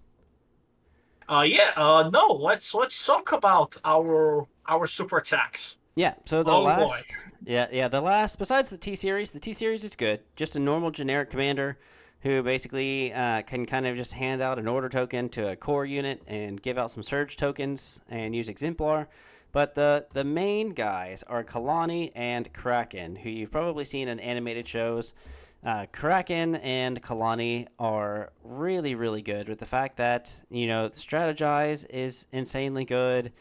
Yeah. No. Let's talk about our super attacks. Yeah. So the Oh boy. last, the last. Besides the T series is good. Just a normal generic commander who basically can kind of just hand out an order token to a core unit and give out some surge tokens and use exemplar. But the main guys are Kalani and Kraken, who you've probably seen in animated shows. Kraken and Kalani are really, really good with the fact that, Strategize is insanely good.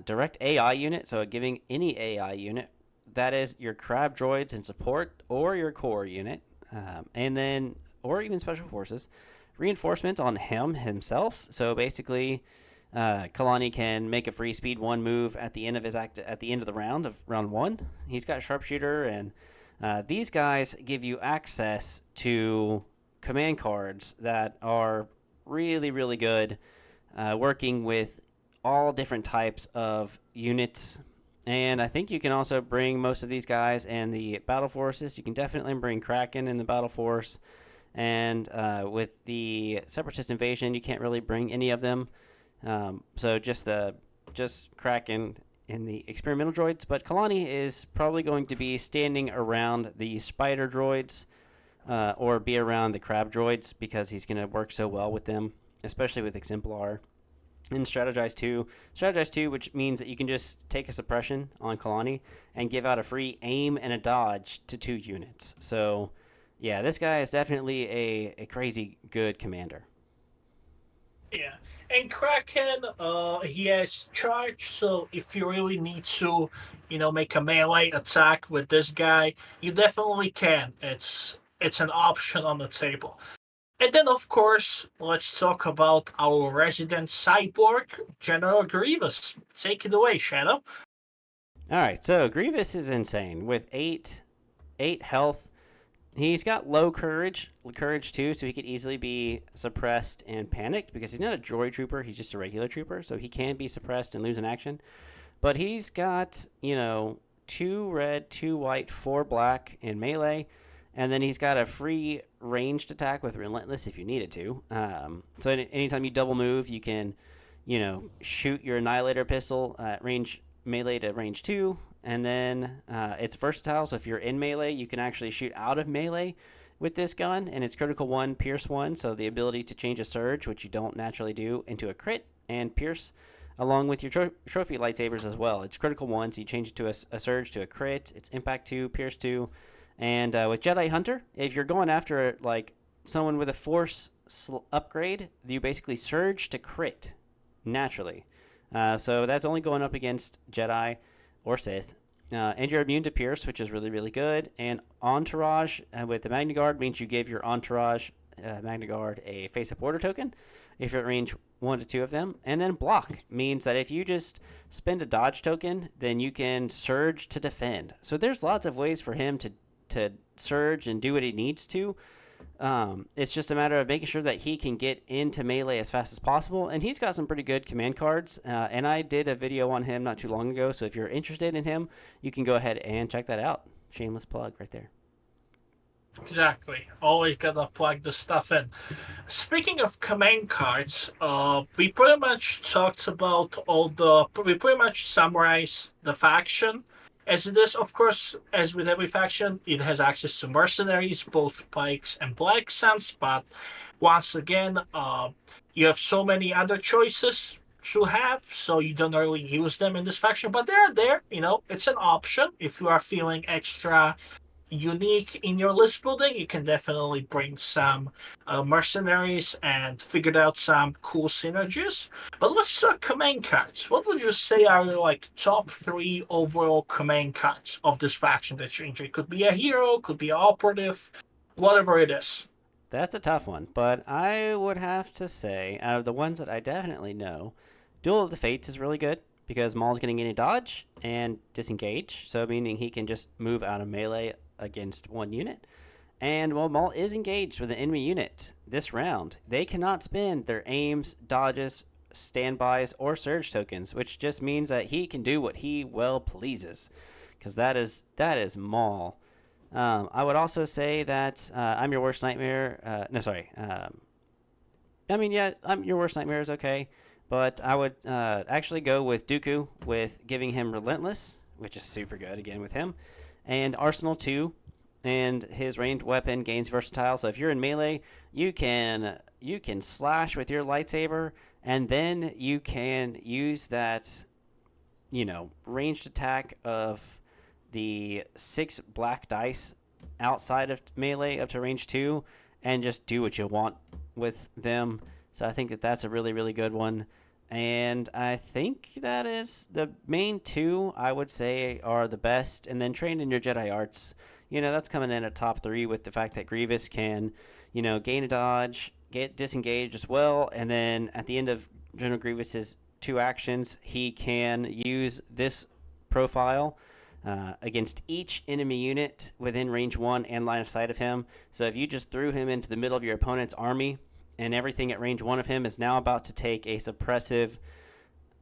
Direct AI unit, so giving any AI unit, that is your crab droids in support or your core unit, and then, or even special forces. Reinforcements on him himself, so basically, Kalani can make a free speed one move at the end of his at the end of the round of round one. He's got sharpshooter, and these guys give you access to command cards that are really, really good, working with all different types of units. And I think you can also bring most of these guys in the battle forces. You can definitely bring Kraken in the battle force. And with the Separatist invasion, you can't really bring any of them. So just Kraken in the experimental droids. But Kalani is probably going to be standing around the spider droids, or be around the crab droids, because he's going to work so well with them, especially with Exemplar. And Strategize 2, which means that you can just take a suppression on Kalani and give out a free aim and a dodge to 2 units. So, yeah, this guy is definitely a crazy good commander. Yeah. And Kraken, he has charge, so if you really need to, make a melee attack with this guy, you definitely can. It's an option on the table. And then, of course, let's talk about our resident cyborg, General Grievous. Take it away, Shadow. All right, so Grievous is insane with eight health. He's got low courage too, so he could easily be suppressed and panicked because he's not a droid trooper. He's just a regular trooper, so he can be suppressed and lose an action. But he's got 2 red, 2 white, 4 black in melee, and then he's got a free ranged attack with Relentless if you needed to. So anytime you double move, you can, shoot your Annihilator pistol at range melee to range 2, and then it's versatile. So if you're in melee, you can actually shoot out of melee with this gun, and it's critical 1, pierce 1. So the ability to change a surge, which you don't naturally do, into a crit and pierce, along with your trophy lightsabers as well. It's critical 1, so you change it to a surge to a crit. It's impact 2, pierce 2. And with Jedi Hunter, if you're going after like someone with a force upgrade, you basically surge to crit naturally. So that's only going up against Jedi or Sith. And you're immune to Pierce, which is really, really good. And Entourage with the Magna Guard means you give your Entourage Magna Guard a face-up order token if you're at range 1 to 2 of them. And then Block means that if you just spend a dodge token, then you can surge to defend. So there's lots of ways for him to surge and do what he needs to. It's just a matter of making sure that he can get into melee as fast as possible, and he's got some pretty good command cards, and I did a video on him not too long ago, so if you're interested in him, you can go ahead and check that out. Shameless plug right there. Exactly. Always gotta plug the stuff in. Speaking of command cards, we pretty much talked about we pretty much summarized the faction as it is. Of course, as with every faction, it has access to mercenaries, both Pikes and Black Suns, but once again, you have so many other choices to have, so you don't really use them in this faction, but they're there, it's an option if you are feeling extra unique in your list building, you can definitely bring some mercenaries and figure out some cool synergies. But let's talk command cards. What would you say are your like top three overall command cards of this faction that you enjoy? Could be a hero, could be an operative, whatever it is. That's a tough one, but I would have to say, out of the ones that I definitely know, Duel of the Fates is really good because Maul's getting any dodge and disengage, so meaning he can just move out of melee against one unit. And while Maul is engaged with an enemy unit this round, they cannot spend their aims, dodges, standbys, or surge tokens, which just means that he can do what he well pleases, because that is Maul. I would also say that I'm Your Worst Nightmare. No, sorry. I mean, yeah, I'm Your Worst Nightmare is okay, but I would actually go with Dooku with giving him Relentless, which is super good again with him, and Arsenal 2, and his ranged weapon gains versatile. So if you're in melee, you can slash with your lightsaber, and then you can use that ranged attack of the 6 black dice outside of melee up to range 2 and just do what you want with them. So I think that that's a really, really good one. And I think that is the main two I would say are the best. And then train in your Jedi arts. That's coming in at top 3 with the fact that Grievous can, gain a dodge, get disengaged as well. And then at the end of General Grievous's 2 actions, he can use this profile against each enemy unit within range 1 and line of sight of him. So if you just threw him into the middle of your opponent's army and everything at range 1 of him is now about to take a suppressive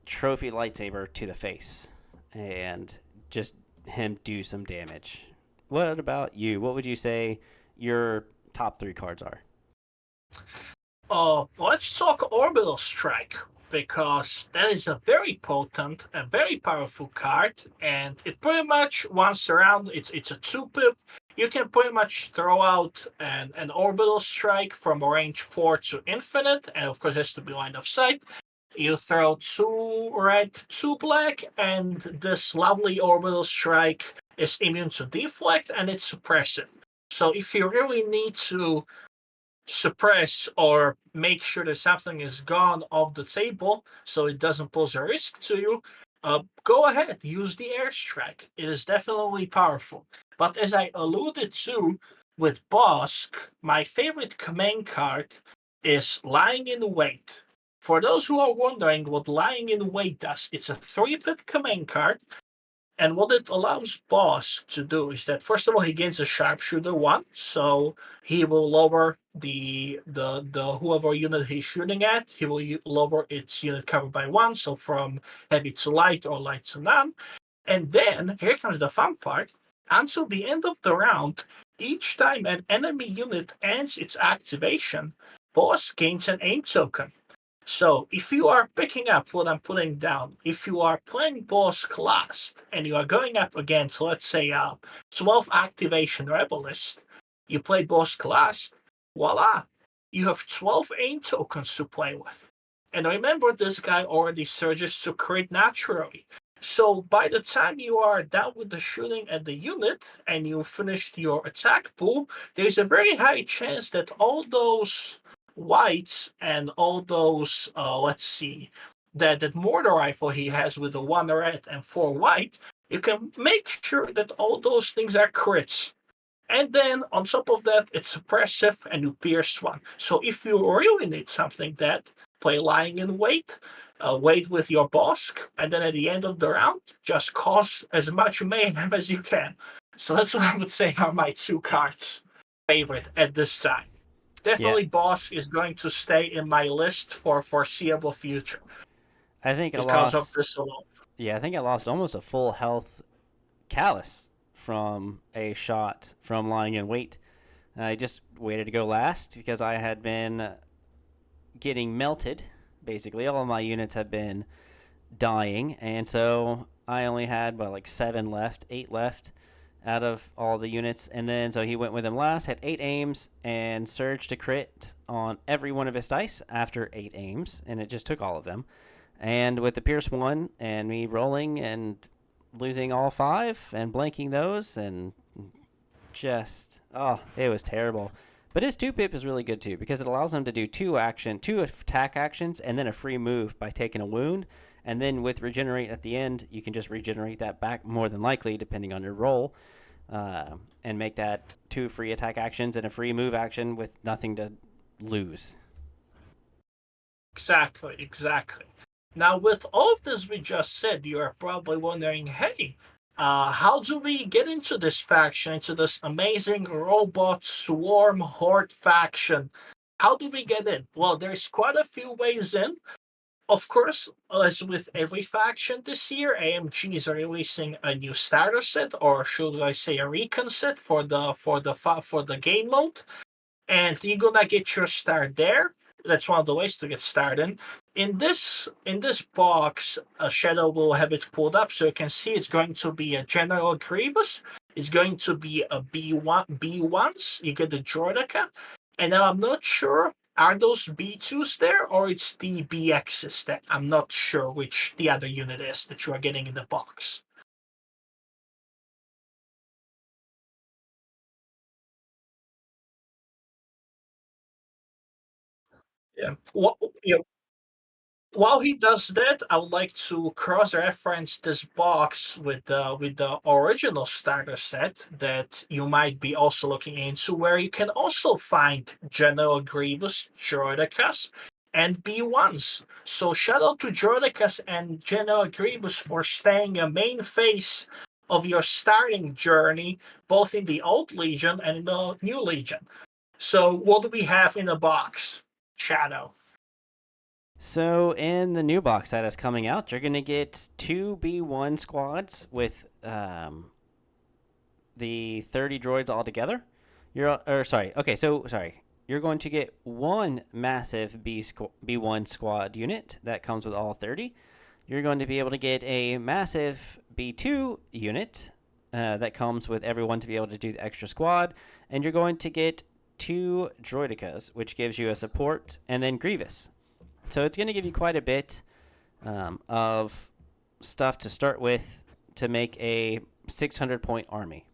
trophy lightsaber to the face and just him do some damage. What about you? What would you say your top 3 cards are? Let's talk Orbital Strike because that is a very potent, a very powerful card, and it pretty much once around it's a 2-pip. You can pretty much throw out an Orbital Strike from a range 4 to infinite, and of course it has to be line of sight. You throw 2 red, 2 black, and this lovely Orbital Strike is immune to deflect and it's suppressive. So if you really need to suppress or make sure that something is gone off the table so it doesn't pose a risk to you, go ahead, use the airstrike. It is definitely powerful. But as I alluded to with Bosk, my favorite command card is Lying in Wait. For those who are wondering what Lying in Wait does, it's a 3-pip command card. And what it allows Boss to do is that first of all he gains a sharpshooter 1, so he will lower the whoever unit he's shooting at, he will lower its unit cover by 1, so from heavy to light or light to none. And then here comes the fun part. Until the end of the round, each time an enemy unit ends its activation, Boss gains an aim token. So if you are picking up what I'm putting down, if you are playing boss class and you are going up against, let's say, 12 activation rebelist, you play boss class, voila, you have 12 aim tokens to play with. And remember, this guy already surges to crit naturally. So by the time you are done with the shooting at the unit and you finished your attack pool, there's a very high chance that all those whites and all those let's see that mortar rifle he has with the 1 red and 4 white, you can make sure that all those things are crits, and then on top of that it's suppressive and you pierce 1. So if you really need something, that play Lying in Wait, wait with your Bosk, and then at the end of the round just cause as much mayhem as you can. So that's what I would say are my 2 cards favorite at this time. Yeah, Definitely Boss is going to stay in my list for foreseeable future I think I because of lost. this alone. Yeah, I think I lost almost a full health callus from a shot from lying in wait. I just waited to go last because I had been getting melted. Basically, all of my units have been dying, and so I only had like 7 left, 8 left out of all the units. And then so he went with him last, had 8 aims, and surged to crit on every one of his dice after 8 aims, and it just took all of them. And with the Pierce 1 and me rolling and losing all 5 and blanking those and it was terrible. But his 2-pip is really good too because it allows him to do two attack actions, and then a free move by taking a wound. And then with regenerate at the end, you can just regenerate that back more than likely, depending on your role, and make that 2 free attack actions and a free move action with nothing to lose. Exactly, exactly. Now, with all of this we just said, you are probably wondering, hey, how do we get into this faction, into this amazing robot swarm horde faction? How do we get in? Well, there's quite a few ways in. Of course, as with every faction this year, AMG is releasing a new starter set, or should I say, a recon set for the game mode, and you're gonna get your start there. That's one of the ways to get started. In this box, Shadow will have it pulled up so you can see it's going to be a General Grievous. It's going to be a B1s. You get the Droideka, and now I'm not sure are those B2s there or it's the BXs that I'm not sure which the other unit is that you are getting in the box. Yeah. While he does that, I would like to cross-reference this box with the original starter set that you might be also looking into, where you can also find General Grievous, Droidekas, and B1s. So shout out to Droidekas and General Grievous for staying a main phase of your starting journey, both in the old Legion and in the new Legion. So what do we have in the box, Shadow? So in the new box that is coming out, you're gonna get 2B1 squads with the 30 droids all together. You're going to get one massive B1 squad unit that comes with all 30. You're going to be able to get a massive B2 unit that comes with everyone to be able to do the extra squad, and you're going to get 2 droidekas, which gives you a support, and then Grievous. So it's going to give you quite a bit of stuff to start with to make a 600-point army.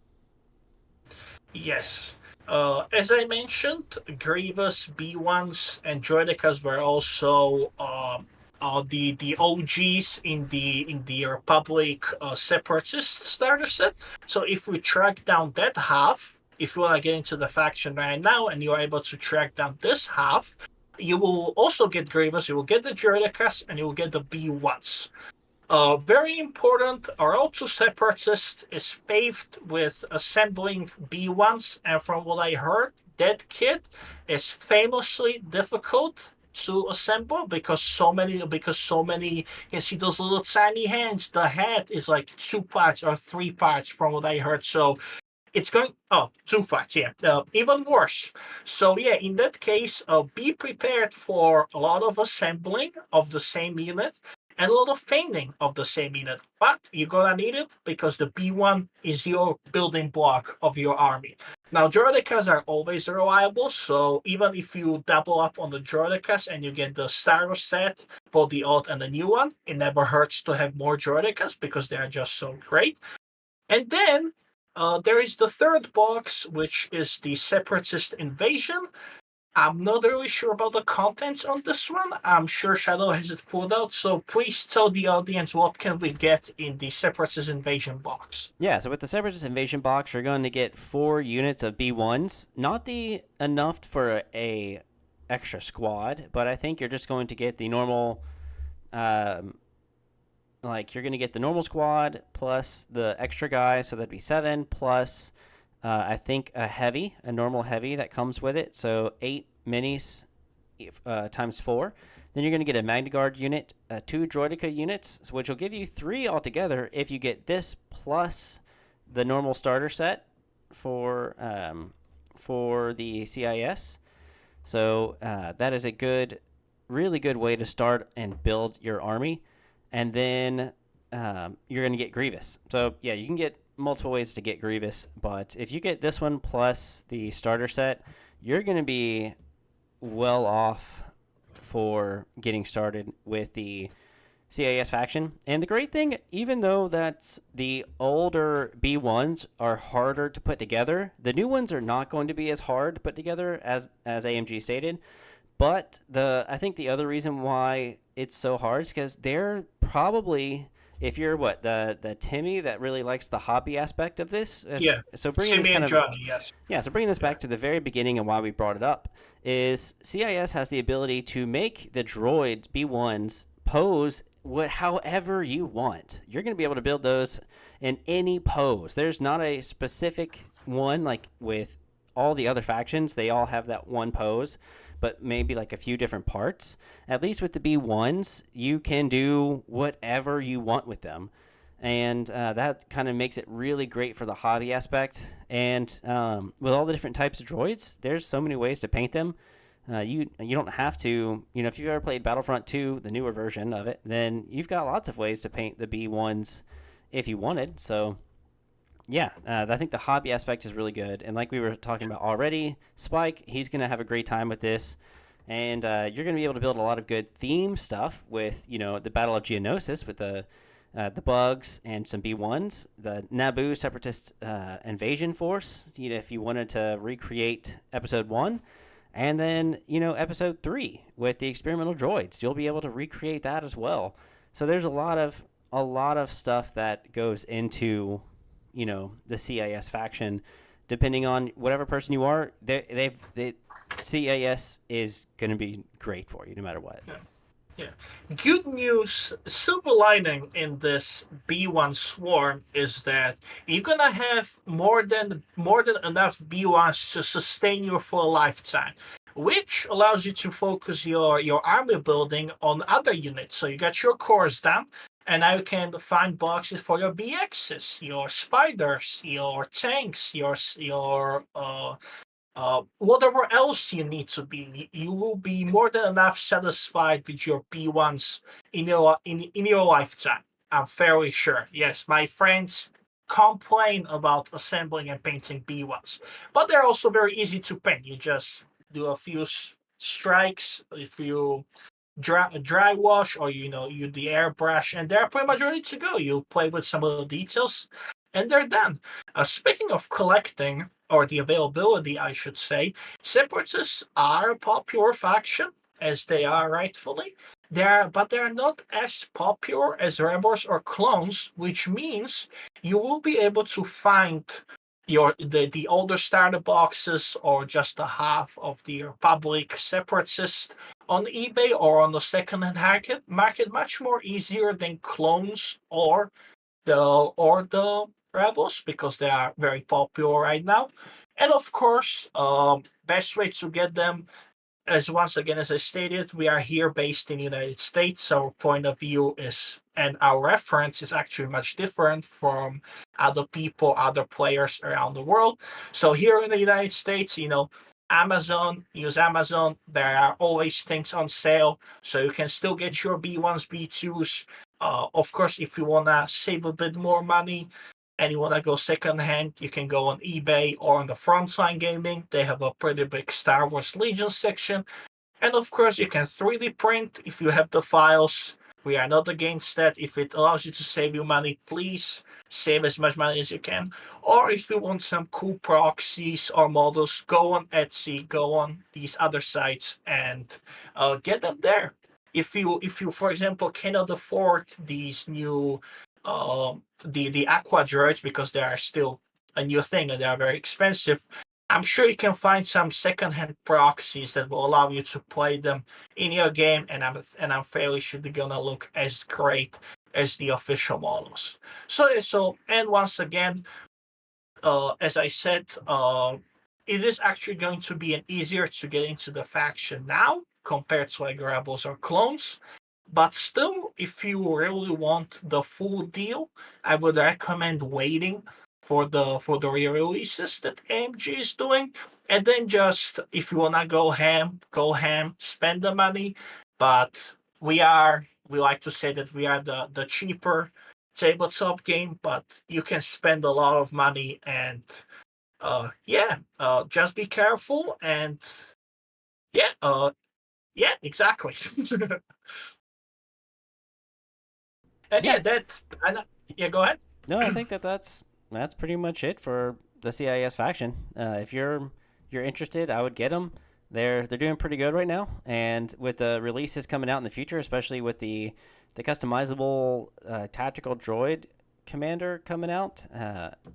Yes. As I mentioned, Grievous, B1s, and Droidekas were also the OGs in the Republic Separatist starter set. So if we track down that half, if you want to get into the faction right now and you're able to track down this half, you will also get Grievous, you will get the Droidekas, and you will get the B1s. Very important, our Auto Separatist is paved with assembling B1s, and from what I heard, that kit is famously difficult to assemble because so many you can see those little tiny hands. The head is like 2 parts or 3 parts from what I heard. So it's going 2 parts, yeah, even worse. So yeah, in that case, be prepared for a lot of assembling of the same unit and a lot of feigning of the same unit, but you're gonna need it because the B1 is your building block of your army. Now Droidekas are always reliable, so even if you double up on the Droidekas and you get the starter set, both the old and the new one, it never hurts to have more Droidekas because they are just so great. And then there is the third box, which is the Separatist Invasion. I'm not really sure about the contents on this one. I'm sure Shadow has it pulled out, so please tell the audience what can we get in the Separatist Invasion box. Yeah, so with the Separatist Invasion box, you're going to get 4 units of B1s. Not the enough for a extra squad, but I think you're just going to get the normal you're going to get the normal squad plus the extra guy, so that'd be 7 plus I think a normal heavy that comes with it, so 8 minis times 4. Then you're going to get a Magna Guard unit, 2 Droideka units, which will give you 3 altogether if you get this plus the normal starter set for the CIS. So that is a really good way to start and build your army. And then you're going to get Grievous. So yeah, you can get multiple ways to get Grievous, but if you get this one plus the starter set, you're going to be well off for getting started with the CIS faction. And the great thing, even though that's the older B1s are harder to put together, the new ones are not going to be as hard to put together as AMG stated. But I think the other reason why it's so hard is because they're probably, if you're the Timmy that really likes the hobby aspect of this. Yeah, So bringing this Simi kind and of Johnny, yes. yeah, so bringing this Yeah. back to the very beginning and why we brought it up is CIS has the ability to make the droids B1s pose however you want. You're going to be able to build those in any pose. There's not a specific one like with all the other factions. They all have that one pose, but maybe like a few different parts. At least with the B1s, you can do whatever you want with them, and that kind of makes it really great for the hobby aspect. And with all the different types of droids, there's so many ways to paint them. You don't have to, if you've ever played Battlefront 2, the newer version of it, then you've got lots of ways to paint the B1s if you wanted. So yeah, I think the hobby aspect is really good. And like we were talking about already, Spike, he's going to have a great time with this. And you're going to be able to build a lot of good theme stuff with, the Battle of Geonosis with the bugs and some B1s, the Naboo Separatist invasion force, if you wanted to recreate Episode 1, and then, Episode 3 with the experimental droids, you'll be able to recreate that as well. So there's a lot of stuff that goes into, the CIS faction, depending on whatever person you are. CIS is going to be great for you no matter what. Yeah. Yeah. Good news, silver lining in this B1 swarm is that you're gonna have more than enough B1s to sustain you for a lifetime, which allows you to focus your army building on other units. So you got your cores done, and now you can find boxes for your BXs, your spiders, your tanks, whatever else you need to be, you will be more than enough satisfied with your B1s in your lifetime. I'm fairly sure. Yes, my friends complain about assembling and painting B1s, but they're also very easy to paint. You just do a few strikes, if you dry wash, or you the airbrush, and they're pretty much ready to go. You play with some of the details, and they're done. Speaking of collecting, or the availability, I should say, separatists are a popular faction, as they are rightfully. But they're not as popular as rebels or clones, which means you will be able to find the older starter boxes, or just the half of the Republic separatists on eBay or on the second-hand market much more easier than clones or the rebels, because they are very popular right now. And of course, best way to get them, as once again, as I stated, we are here based in the United States, so our point of view is, and our reference is actually much different from other people, other players around the world. So here in the United States, use Amazon. There are always things on sale, so you can still get your B1s, B2s. Of course, if you wanna save a bit more money, and you want to go second hand, you can go on eBay or on the Frontline Gaming. They have a pretty big Star Wars Legion section. And of course, you can 3D print if you have the files. We are not against that. If it allows you to save you money, please save as much money as you can. Or if you want some cool proxies or models, go on Etsy, go on these other sites, and get them there. If you for example cannot afford these new the aqua droids, because they are still a new thing and they are very expensive, I'm sure you can find some second-hand proxies that will allow you to play them in your game, and I'm fairly sure they're gonna look as great as the official models. And once again, as I said, it is actually going to be an easier to get into the faction now compared to like rebels or clones. But still, if you really want the full deal, I would recommend waiting for the re-releases that AMG is doing, and then just, if you wanna go ham, spend the money. But we like to say that we are the cheaper tabletop game, but you can spend a lot of money, and just be careful, and yeah, exactly. And Yeah. yeah, yeah, go ahead. No, I think that's pretty much it for the CIS faction. If you're interested, I would get them. They're doing pretty good right now, and with the releases coming out in the future, especially with the customizable tactical droid commander coming out,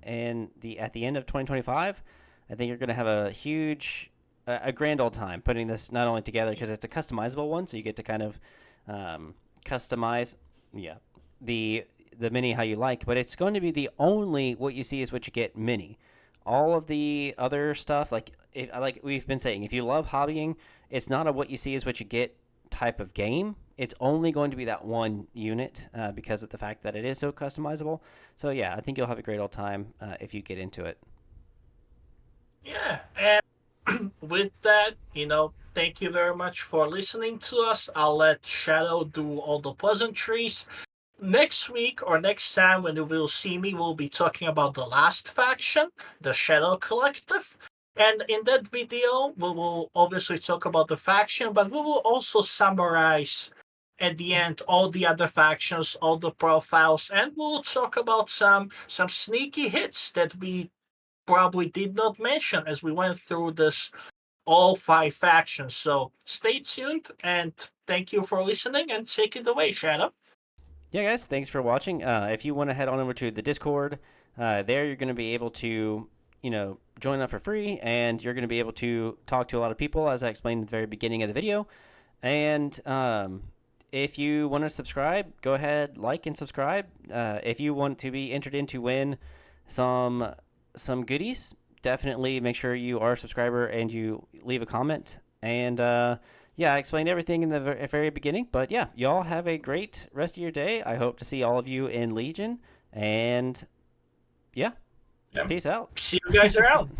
and the at the end of 2025, I think you're going to have a huge, a grand old time putting this not only together because it's a customizable one, so you get to kind of customize, yeah, the the mini how you like, but it's going to be the only what you see is what you get mini. All of the other stuff, like we've been saying, if you love hobbying, it's not a what you see is what you get type of game. It's only going to be that one unit because of the fact that it is so customizable. So yeah, I think you'll have a great old time if you get into it. Yeah, and with that, thank you very much for listening to us. I'll let Shadow do all the pleasantries. Next week or next time when you will see me, we'll be talking about the last faction, the Shadow Collective. And in that video, we will obviously talk about the faction, but we will also summarize at the end all the other factions, all the profiles, and we'll talk about some sneaky hits that we probably did not mention as we went through this all 5 factions. So stay tuned and thank you for listening and take it away, Shadow. Yeah, guys, thanks for watching. If you want to head on over to the Discord, there you're going to be able to, join up for free, and you're going to be able to talk to a lot of people, as I explained at the very beginning of the video. And if you want to subscribe, go ahead, like and subscribe. If you want to be entered in to win some goodies, definitely make sure you are a subscriber and you leave a comment. And yeah, I explained everything in the very beginning. But yeah, y'all have a great rest of your day. I hope to see all of you in Legion. And yeah, Yeah. peace out. See you guys around.